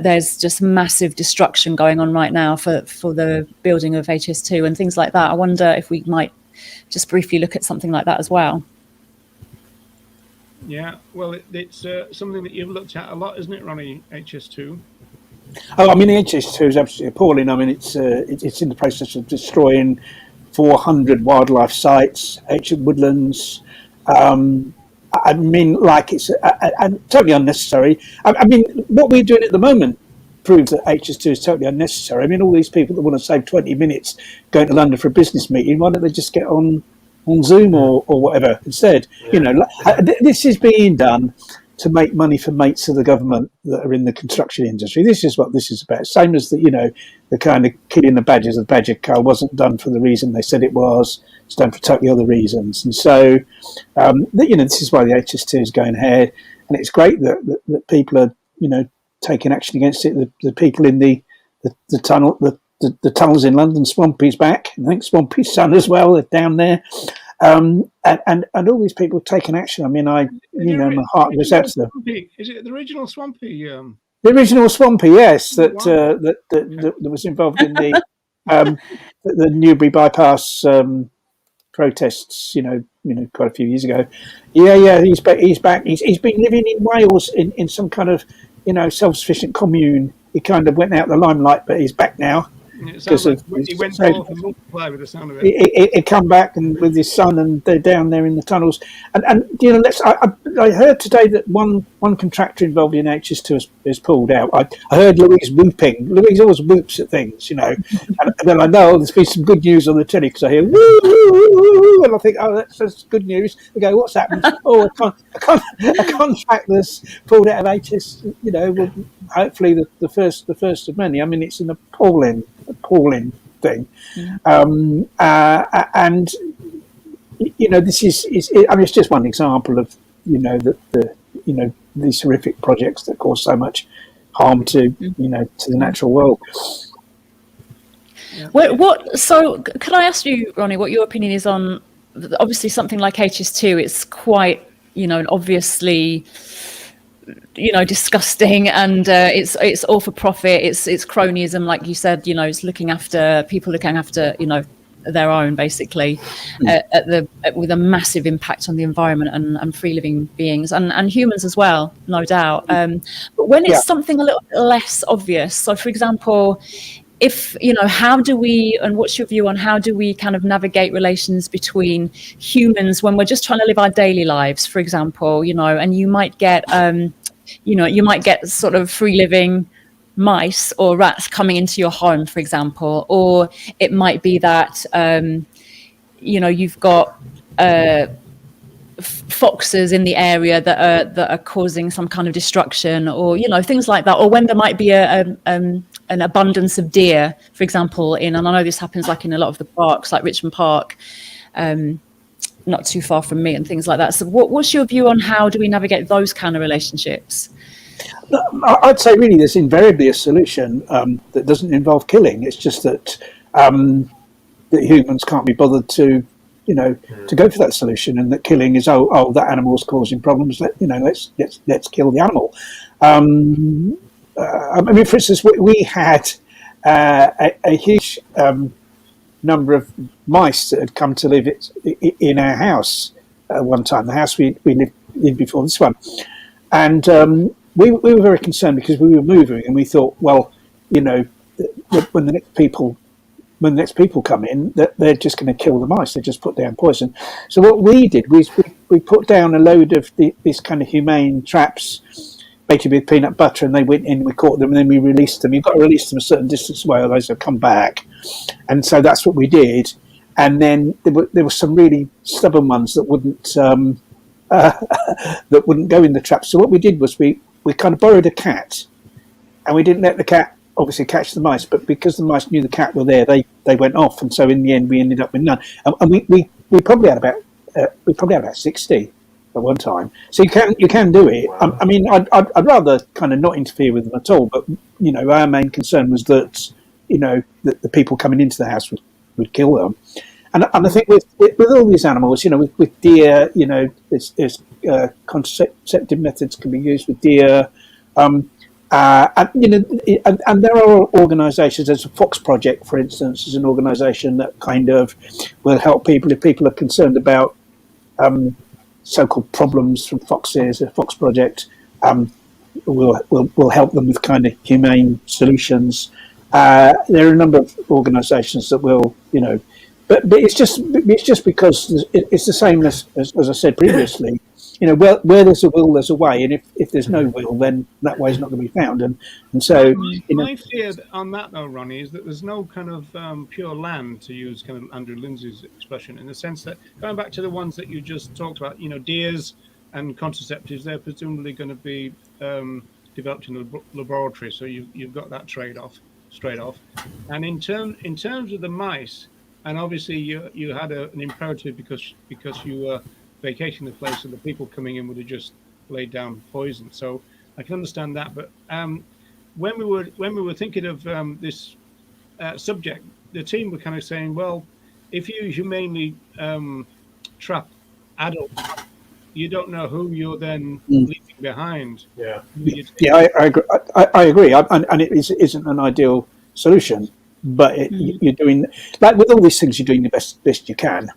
There's just massive destruction going on right now for the building of HS2 and things like that. I wonder if we might just briefly look at something like that as well. Yeah, well, it's something that you've looked at a lot, isn't it, Ronnie? HS2. Oh, I mean, the HS2 is absolutely appalling. I mean, it's in the process of destroying 400 wildlife sites, ancient woodlands. I mean, like, it's totally unnecessary. I mean, what we're doing at the moment proves that HS2 is totally unnecessary. I mean, all these people that want to save 20 minutes going to London for a business meeting, why don't they just get on Zoom or whatever instead? Yeah. This is being done to make money for mates of the government that are in the construction industry. This is what this is about. Same as the kind of killing the badgers. The badger cull wasn't done for the reason they said it was. It's done for totally other reasons. And so, this is why the HS2 is going ahead. And it's great that people are, taking action against it. The people in the tunnel, the tunnels in London, Swampy's back. I think Swampy's son as well. They're down there. And all these people have taken action. I mean, my heart goes out to them. Is it the original Swampy? The original Swampy, yes, that was involved in the the Newbury bypass protests. Quite a few years ago. Yeah, he's back. He's been living in Wales in some kind of self-sufficient commune. He kind of went out the limelight, but he's back now. Because he went forth and multiplied with the sound of it. He come back and with his son, and they're down there in the tunnels. And I heard today that one contractor involved in HS2 has pulled out. I heard Louise whooping. Louise always whoops at things, and then I know there's been some good news on the telly because I hear woo, woo, woo, woo, and I think, oh, that's good news. I go, what's happened? Oh, a contractor's pulled out of HS. Well, hopefully the first of many. I mean, it's an appalling thing. And this is I mean, it's just one example of these horrific projects that cause so much harm to to the natural world. So could I ask you, Ronnie, what your opinion is on obviously something like HS2? It's quite obviously disgusting, and it's all for profit. It's cronyism, like you said. It's looking after their own, basically, with a massive impact on the environment and free living beings and humans as well, no doubt. But when it's something a little bit less obvious, so for example, if how do we, and what's your view on how do we kind of navigate relations between humans when we're just trying to live our daily lives, for example, and you might get sort of free living mice or rats coming into your home, for example, or it might be that you've got foxes in the area that are causing some kind of destruction, or things like that, or when there might be an abundance of deer, for example, and I know this happens like in a lot of the parks, like Richmond Park, not too far from me, and things like that. So what's your view on how do we navigate those kind of relationships? I'd say really there's invariably a solution that doesn't involve killing. It's just that that humans can't be bothered to go for that solution, and that killing is that animal's causing problems. Let's kill the animal. I mean, for instance, we had a huge number of mice that had come to live in our house one time, the house we lived in before this one, and we were very concerned because we were moving, and we thought, well, when the next people come in, that they're just going to kill the mice. They just put down poison. So what we did was we put down a load of these kind of humane traps, baited with peanut butter, and they went in, we caught them, and then we released them. You've got to release them a certain distance away, otherwise they'll come back. And so that's what we did. And then there were some really stubborn ones that wouldn't go in the trap. So what we did was we kind of borrowed a cat, and we didn't let the cat obviously catch the mice, but because the mice knew the cat were there, they went off, and so in the end we ended up with none. And we probably had about 60 at one time. So you can do it. I mean, I'd rather kind of not interfere with them at all. But our main concern was that that the people coming into the house would kill them. And I think with all these animals, with deer, there's contraceptive methods can be used with deer. And there are organisations. There's a Fox Project, for instance, is an organisation that kind of will help people if people are concerned about so-called problems from foxes. A Fox Project will help them with kind of humane solutions. There are a number of organisations that will, but it's just because it's the same as I said previously. Where there's a will, there's a way, and if there's no will, then that way is not going to be found. And so, my fear on that, though, Ronnie, is that there's no kind of pure land, to use kind of Andrew Lindsay's expression, in the sense that going back to the ones that you just talked about, deers and contraceptives, they're presumably going to be developed in a laboratory. So you've got that trade off straight off. And in terms of the mice, and obviously you had an imperative because you were vacating the place, and the people coming in would have just laid down poison. So I can understand that. But when we were thinking of this subject, the team were kind of saying, well, if you humanely trap adults, you don't know who you're then leaving behind. Yeah, I agree. I agree. And it isn't an ideal solution, but you're doing, like with all these things, you're doing the best you can.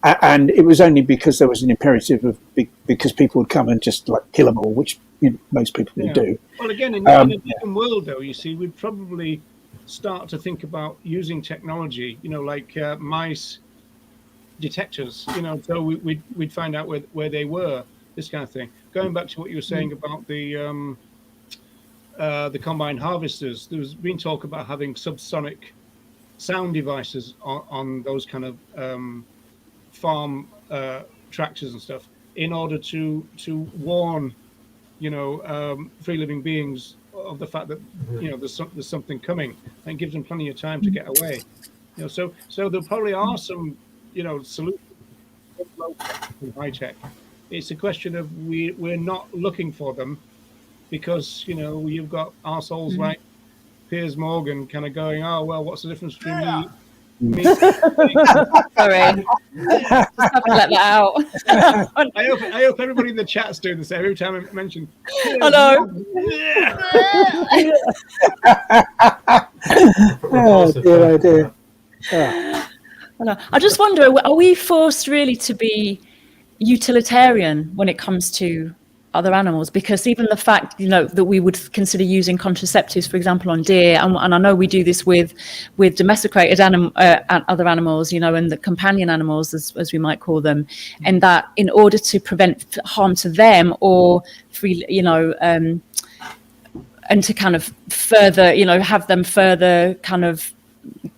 And it was only because there was an imperative of because people would come and just like kill them all, which most people would do. Well, again, in a different world, though, you see, we'd probably start to think about using technology, like mice detectors, so we'd find out where they were, this kind of thing. Going back to what you were saying about the combine harvesters, there's been talk about having subsonic sound devices on those kind of farm tractors and stuff, in order to warn free living beings of the fact that there's something coming, and gives them plenty of time to get away. So there probably are some solutions in high tech. It's a question of we're not looking for them, because you've got arseholes like Piers Morgan kind of going, oh well, what's the difference between me? Sorry, just have to let that out. I hope everybody in the chat's doing the same every time I mention. Hello. Dear idea. I just wonder, are we forced really to be utilitarian when it comes to other animals? Because even the fact, that we would consider using contraceptives, for example, on deer, and I know we do this with domesticated other animals, and the companion animals, as we might call them, and that in order to prevent harm to them or and to kind of further, have them further kind of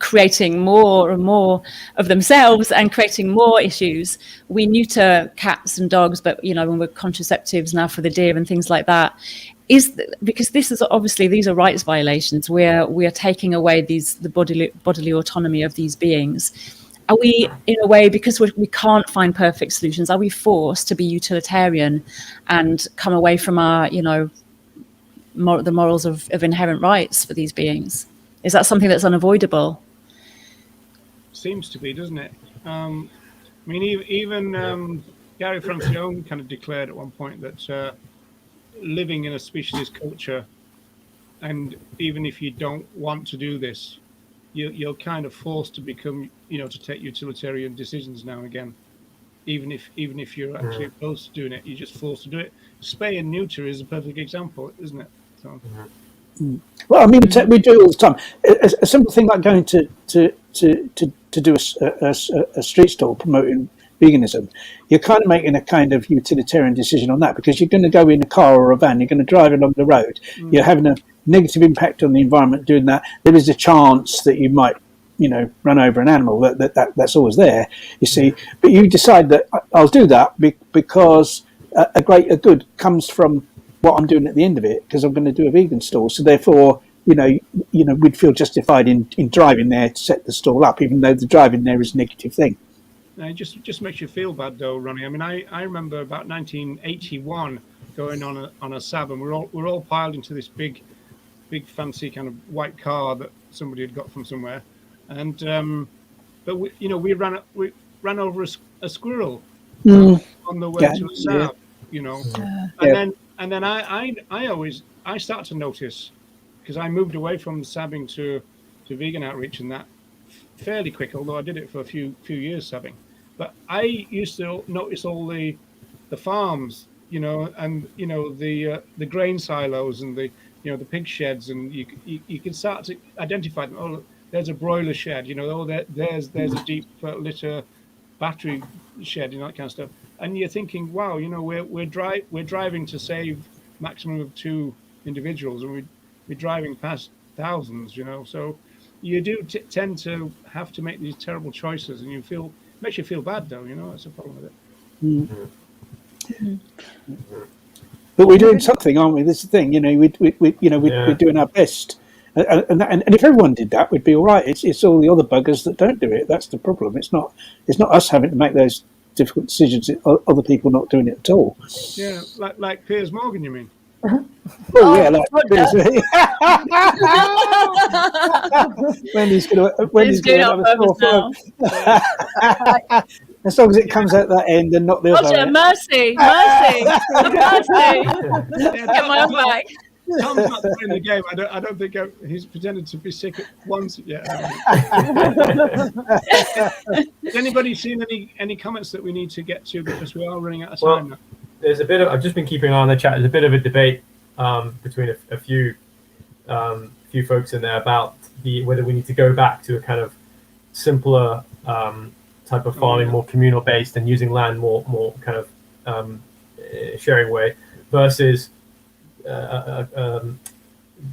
creating more and more of themselves and creating more issues, we neuter cats and dogs, but when we're contraceptives now for the deer and things like that, because this is obviously, these are rights violations. We are taking away the bodily autonomy of these beings. Are we, in a way, because we can't find perfect solutions, are we forced to be utilitarian and come away from our the morals of inherent rights for these beings? Is that something that's unavoidable? Seems to be, doesn't it? I mean, even Gary Francione kind of declared at one point that living in a specialist culture, and even if you don't want to do this, you're kind of forced to become, to take utilitarian decisions now and again. Even if you're actually opposed to doing it, you're just forced to do it. Spay and neuter is a perfect example, isn't it? So. Well, I mean, we do it all the time. A simple thing like going to do a street stall promoting veganism, you're kind of making a kind of utilitarian decision on that, because you're going to go in a car or a van, you're going to drive along the road, you're having a negative impact on the environment doing that. There is a chance that you might, run over an animal. That's always there, you see. But you decide that I'll do that because a good comes from what I'm doing at the end of it, because I'm going to do a vegan stall. So therefore, we'd feel justified in driving there to set the stall up, even though the driving there is a negative thing. It just makes you feel bad, though, Ronnie. I mean, I remember about 1981 going on a sab, and we're all piled into this big fancy kind of white car that somebody had got from somewhere, and but we ran over a squirrel on the way to a sab, And then I start to notice, because I moved away from sabbing to vegan outreach and that fairly quick, although I did it for a few years sabbing. But I used to notice all the farms, and the grain silos and the pig sheds, and you can start to identify them. Oh, look, there's a broiler shed, there's a deep litter battery shed, that kind of stuff. And you're thinking, wow, we're driving to save maximum of 2 individuals, and we're driving past thousands, So you do tend to have to make these terrible choices, and makes you feel bad, though. That's the problem with it. But we're doing something, aren't we? This is the thing, we're doing our best. And if everyone did that, we'd be all right. It's all the other buggers that don't do it. That's the problem. It's not us having to make those difficult decisions. It's other people not doing it at all. Yeah, like Piers Morgan, you mean? Oh yeah, like Piers. Wendy's gonna have a sore throat. As long as it comes out that end and not the other Roger, end. mercy. Get my own back. Tom's not playing the game. I don't think he's pretended to be sick once yet. Has anybody seen any comments that we need to get to, because we are running out of time now? There's a bit of. I've just been keeping an eye on the chat. There's a bit of a debate between a few folks in there about whether we need to go back to a kind of simpler type of farming, more communal based, and using land more kind of sharing way, versus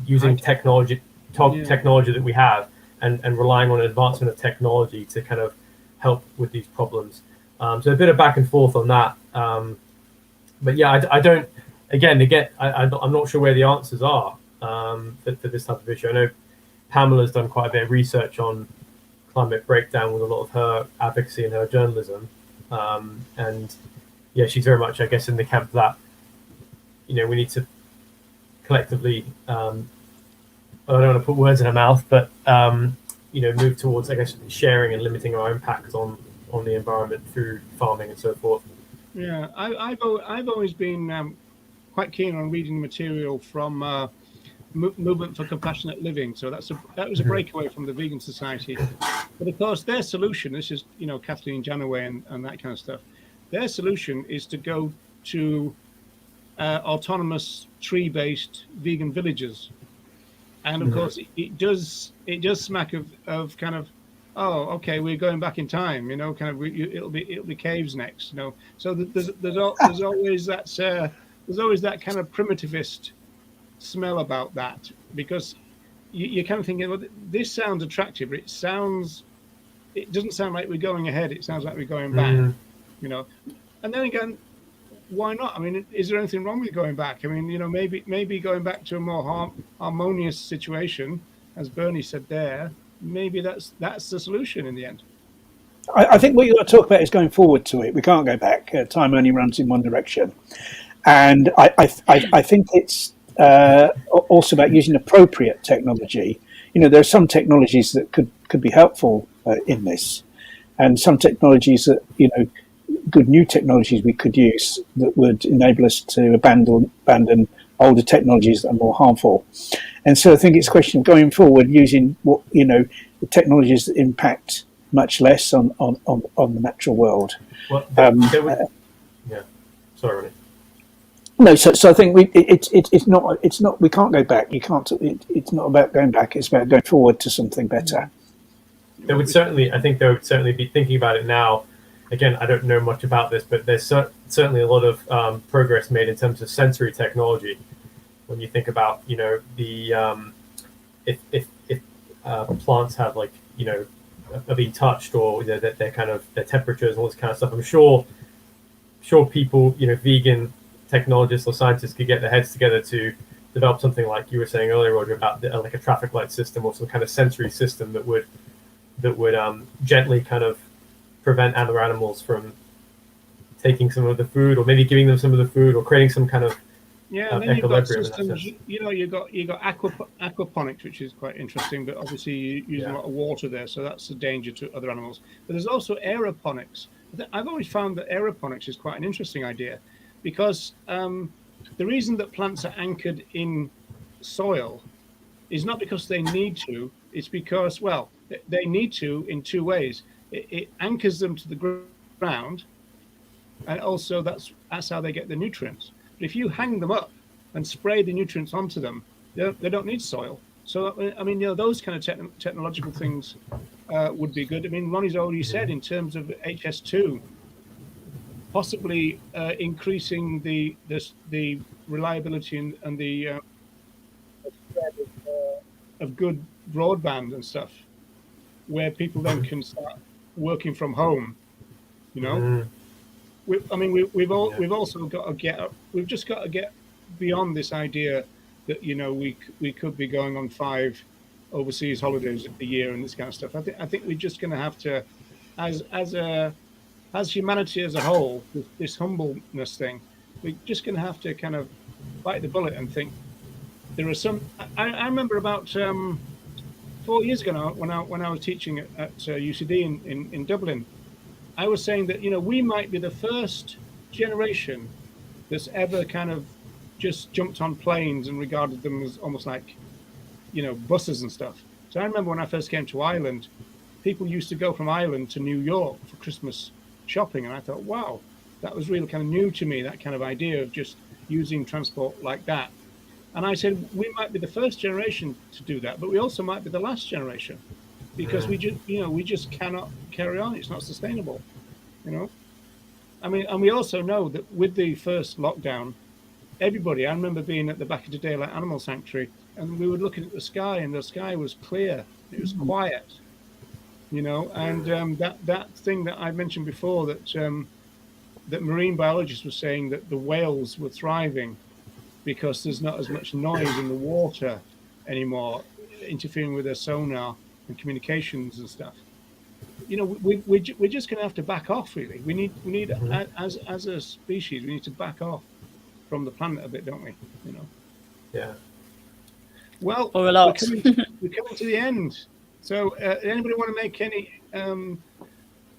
using technology that we have and relying on advancement of technology to kind of help with these problems. So a bit of back and forth on that. But yeah, I don't. Again, I'm not sure where the answers are for this type of issue. I know Pamela's done quite a bit of research on climate breakdown with a lot of her advocacy and her journalism, and yeah, she's very much, I guess, in the camp that we need to collectively. I don't want to put words in her mouth, but move towards, I guess, sharing and limiting our impact on the environment through farming and so forth. Yeah, I've always been quite keen on reading material from Movement for Compassionate Living. So that was a breakaway from the Vegan Society. But of course, their solution, this is Kathleen Janaway and that kind of stuff. Their solution is to go to autonomous tree-based vegan villages, and of course it does smack of kind of, oh, okay, we're going back in time, kind of it'll be caves next, So there's always that kind of primitivist smell about that, because you're kind of thinking, well, this sounds attractive, but it doesn't sound like we're going ahead. It sounds like we're going back, And then again, why not? I mean, is there anything wrong with going back? I mean, maybe going back to a more harmonious situation, as Bernie said there. Maybe that's the solution in the end. I think what you got to talk about is going forward to it. We can't go back. Time only runs in one direction, and I think it's also about using appropriate technology. There are some technologies that could be helpful in this, and some technologies that good new technologies we could use that would enable us to abandon older technologies that are more harmful. And so I think it's a question of going forward using what the technologies that impact much less on the natural world. Well, yeah. Sorry. No, so I think it's not. We can't go back. You can't. It's not about going back. It's about going forward to something better. I think they would certainly be thinking about it now. Again, I don't know much about this, but there's certainly a lot of progress made in terms of sensory technology. When you think about, if plants have are being touched, or they're kind of their temperatures and all this kind of stuff, I'm sure people, vegan technologists or scientists could get their heads together to develop something like you were saying earlier, Roger, about like a traffic light system or some kind of sensory system that would gently kind of prevent other animals from taking some of the food, or maybe giving them some of the food, or creating some kind of and then you've got systems. You've got aquaponics, which is quite interesting, but obviously you use a lot of water there, so that's a danger to other animals. But there's also aeroponics. I've always found that aeroponics is quite an interesting idea, because the reason that plants are anchored in soil is not because they need to. It's because, well, they need to in two ways. It anchors them to the ground, and also that's how they get the nutrients. But if you hang them up and spray the nutrients onto them, they don't need soil. So I mean, those kind of technological things would be good. I mean, Ronnie's already said in terms of HS2, possibly increasing the reliability and the of good broadband and stuff, where people then can start working from home, we've also got to get beyond this idea that we could be going on 5 overseas holidays a year and this kind of stuff. I think we're just going to have to, as humanity as a whole, this humbleness thing, we're just going to have to kind of bite the bullet and think there are some. I remember about 4 years ago now, when I was teaching at UCD in Dublin, I was saying that we might be the first generation that's ever kind of just jumped on planes and regarded them as almost like buses and stuff. So I remember when I first came to Ireland, people used to go from Ireland to New York for Christmas shopping, and I thought, wow, that was really kind of new to me, that kind of idea of just using transport like that. And I said, we might be the first generation to do that, but we also might be the last generation, because we just cannot carry on. It's not sustainable, I mean, and we also know that with the first lockdown, I remember being at the back of the daylight animal sanctuary, and we were looking at the sky, and the sky was clear. It was quiet, and that thing that I mentioned before, that marine biologists were saying that the whales were thriving because there's not as much noise in the water anymore, interfering with their sonar and communications and stuff. We're just going to have to back off, really. We need as a species, we need to back off from the planet a bit, don't we? Yeah. Well, or a lot. We're coming to the end. So, anybody want to make any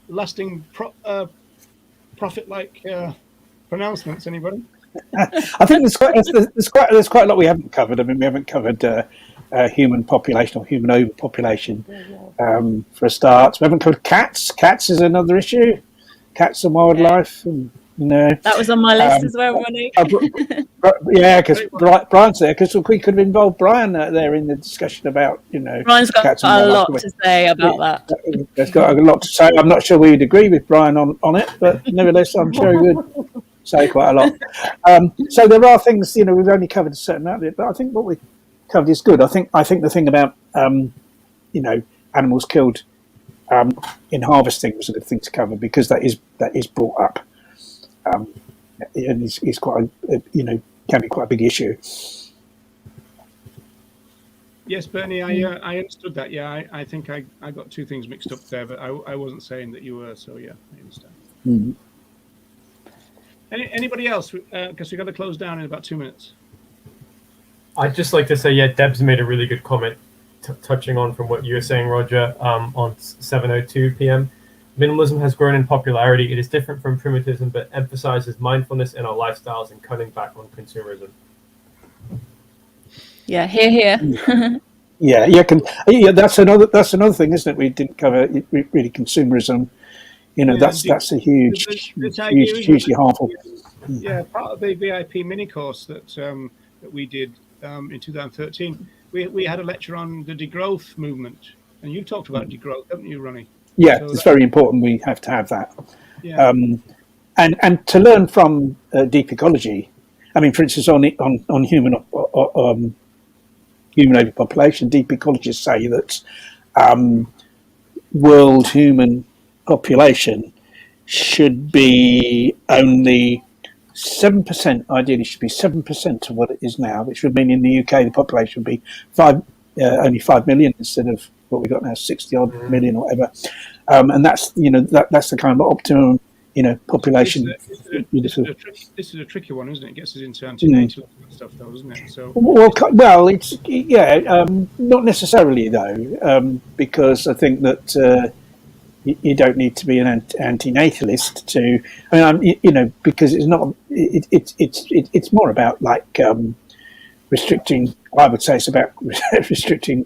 lasting profit-like pronouncements? Anybody? I think there's quite a lot we haven't covered. I mean, we haven't covered human population or human overpopulation for a start. We haven't covered cats. Cats is another issue. Cats and wildlife. And, that was on my list as well, Ronnie. Yeah, because Brian's there. Because we could have involved Brian there in the discussion about Brian's got cats a lot to say about that. He's got a lot to say. I'm not sure we'd agree with Brian on it, but nevertheless, I'm sure he would say quite a lot. So there are things, we've only covered a certain amount of it, but I think what we covered is good. I think the thing about animals killed in harvesting was a good thing to cover, because that is brought up, and is quite can be quite a big issue. Yes, Bernie, I understood that. Yeah, I think I got two things mixed up there, but I wasn't saying that you were. So yeah, I understand. Mm-hmm. Anybody else? Because we've got to close down in about 2 minutes. I'd just like to say, Deb's made a really good comment touching on from what you were saying, Roger, on 7:02 p.m. Minimalism has grown in popularity. It is different from primitivism, but emphasizes mindfulness in our lifestyles and cutting back on consumerism. Yeah, here. Yeah. That's another thing, isn't it? We didn't cover really consumerism. That's a hugely harmful. Yeah, part of the VIP mini course that we did in 2013, we had a lecture on the degrowth movement, and you talked about degrowth, haven't you, Ronnie? Yeah, so it's very important. We have to have that. Yeah. And to learn from deep ecology. I mean, for instance, on human overpopulation, deep ecologists say that world human population should be only 7%. Ideally, should be 7% of what it is now, which would mean in the UK the population would be only 5 million instead of what we got now, 60 odd million or whatever. And that's that's the kind of optimum population. This is a tricky one, isn't it? It gets us into antenatal stuff, though, doesn't it? So well, it's not necessarily though, because I think that you don't need to be an antinatalist to. I mean, because it's not. It's more about like restricting. I would say it's about restricting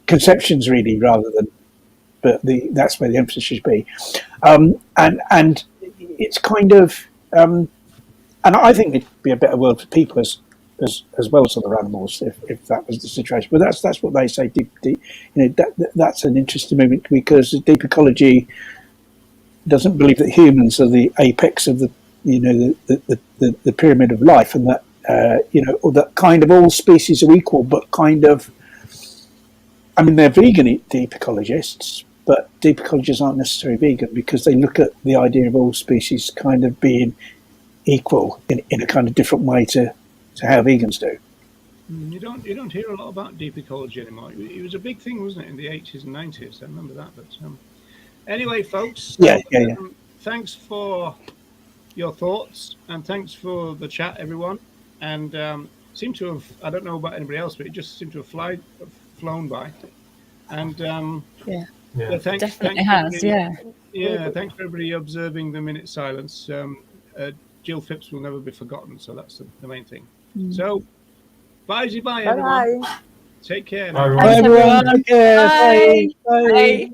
conceptions, really, rather than. But that's where the emphasis should be, and it's kind of, and I think it'd be a better world for people as well as other animals if that was the situation. But that's what they say. That's an interesting movement, because deep ecology doesn't believe that humans are the apex of the pyramid of life, and that or that kind of all species are equal, but kind of. I mean, they're vegan deep ecologists, but deep ecologists aren't necessarily vegan because they look at the idea of all species kind of being equal in a kind of different way to how vegans do. You don't hear a lot about deep ecology anymore. It was a big thing, wasn't it, in the 80s and 90s? I remember that. But anyway, folks, Yeah. Thanks for your thoughts and thanks for the chat, everyone. And seem to have, I don't know about anybody else, but it just seemed to have flown by. And thanks, definitely has. Thanks for everybody observing the minute silence. Jill Phipps will never be forgotten, so that's the main thing. So, bye everyone. Bye. Take care. Thanks, everyone. Take care. Bye. Bye. Bye.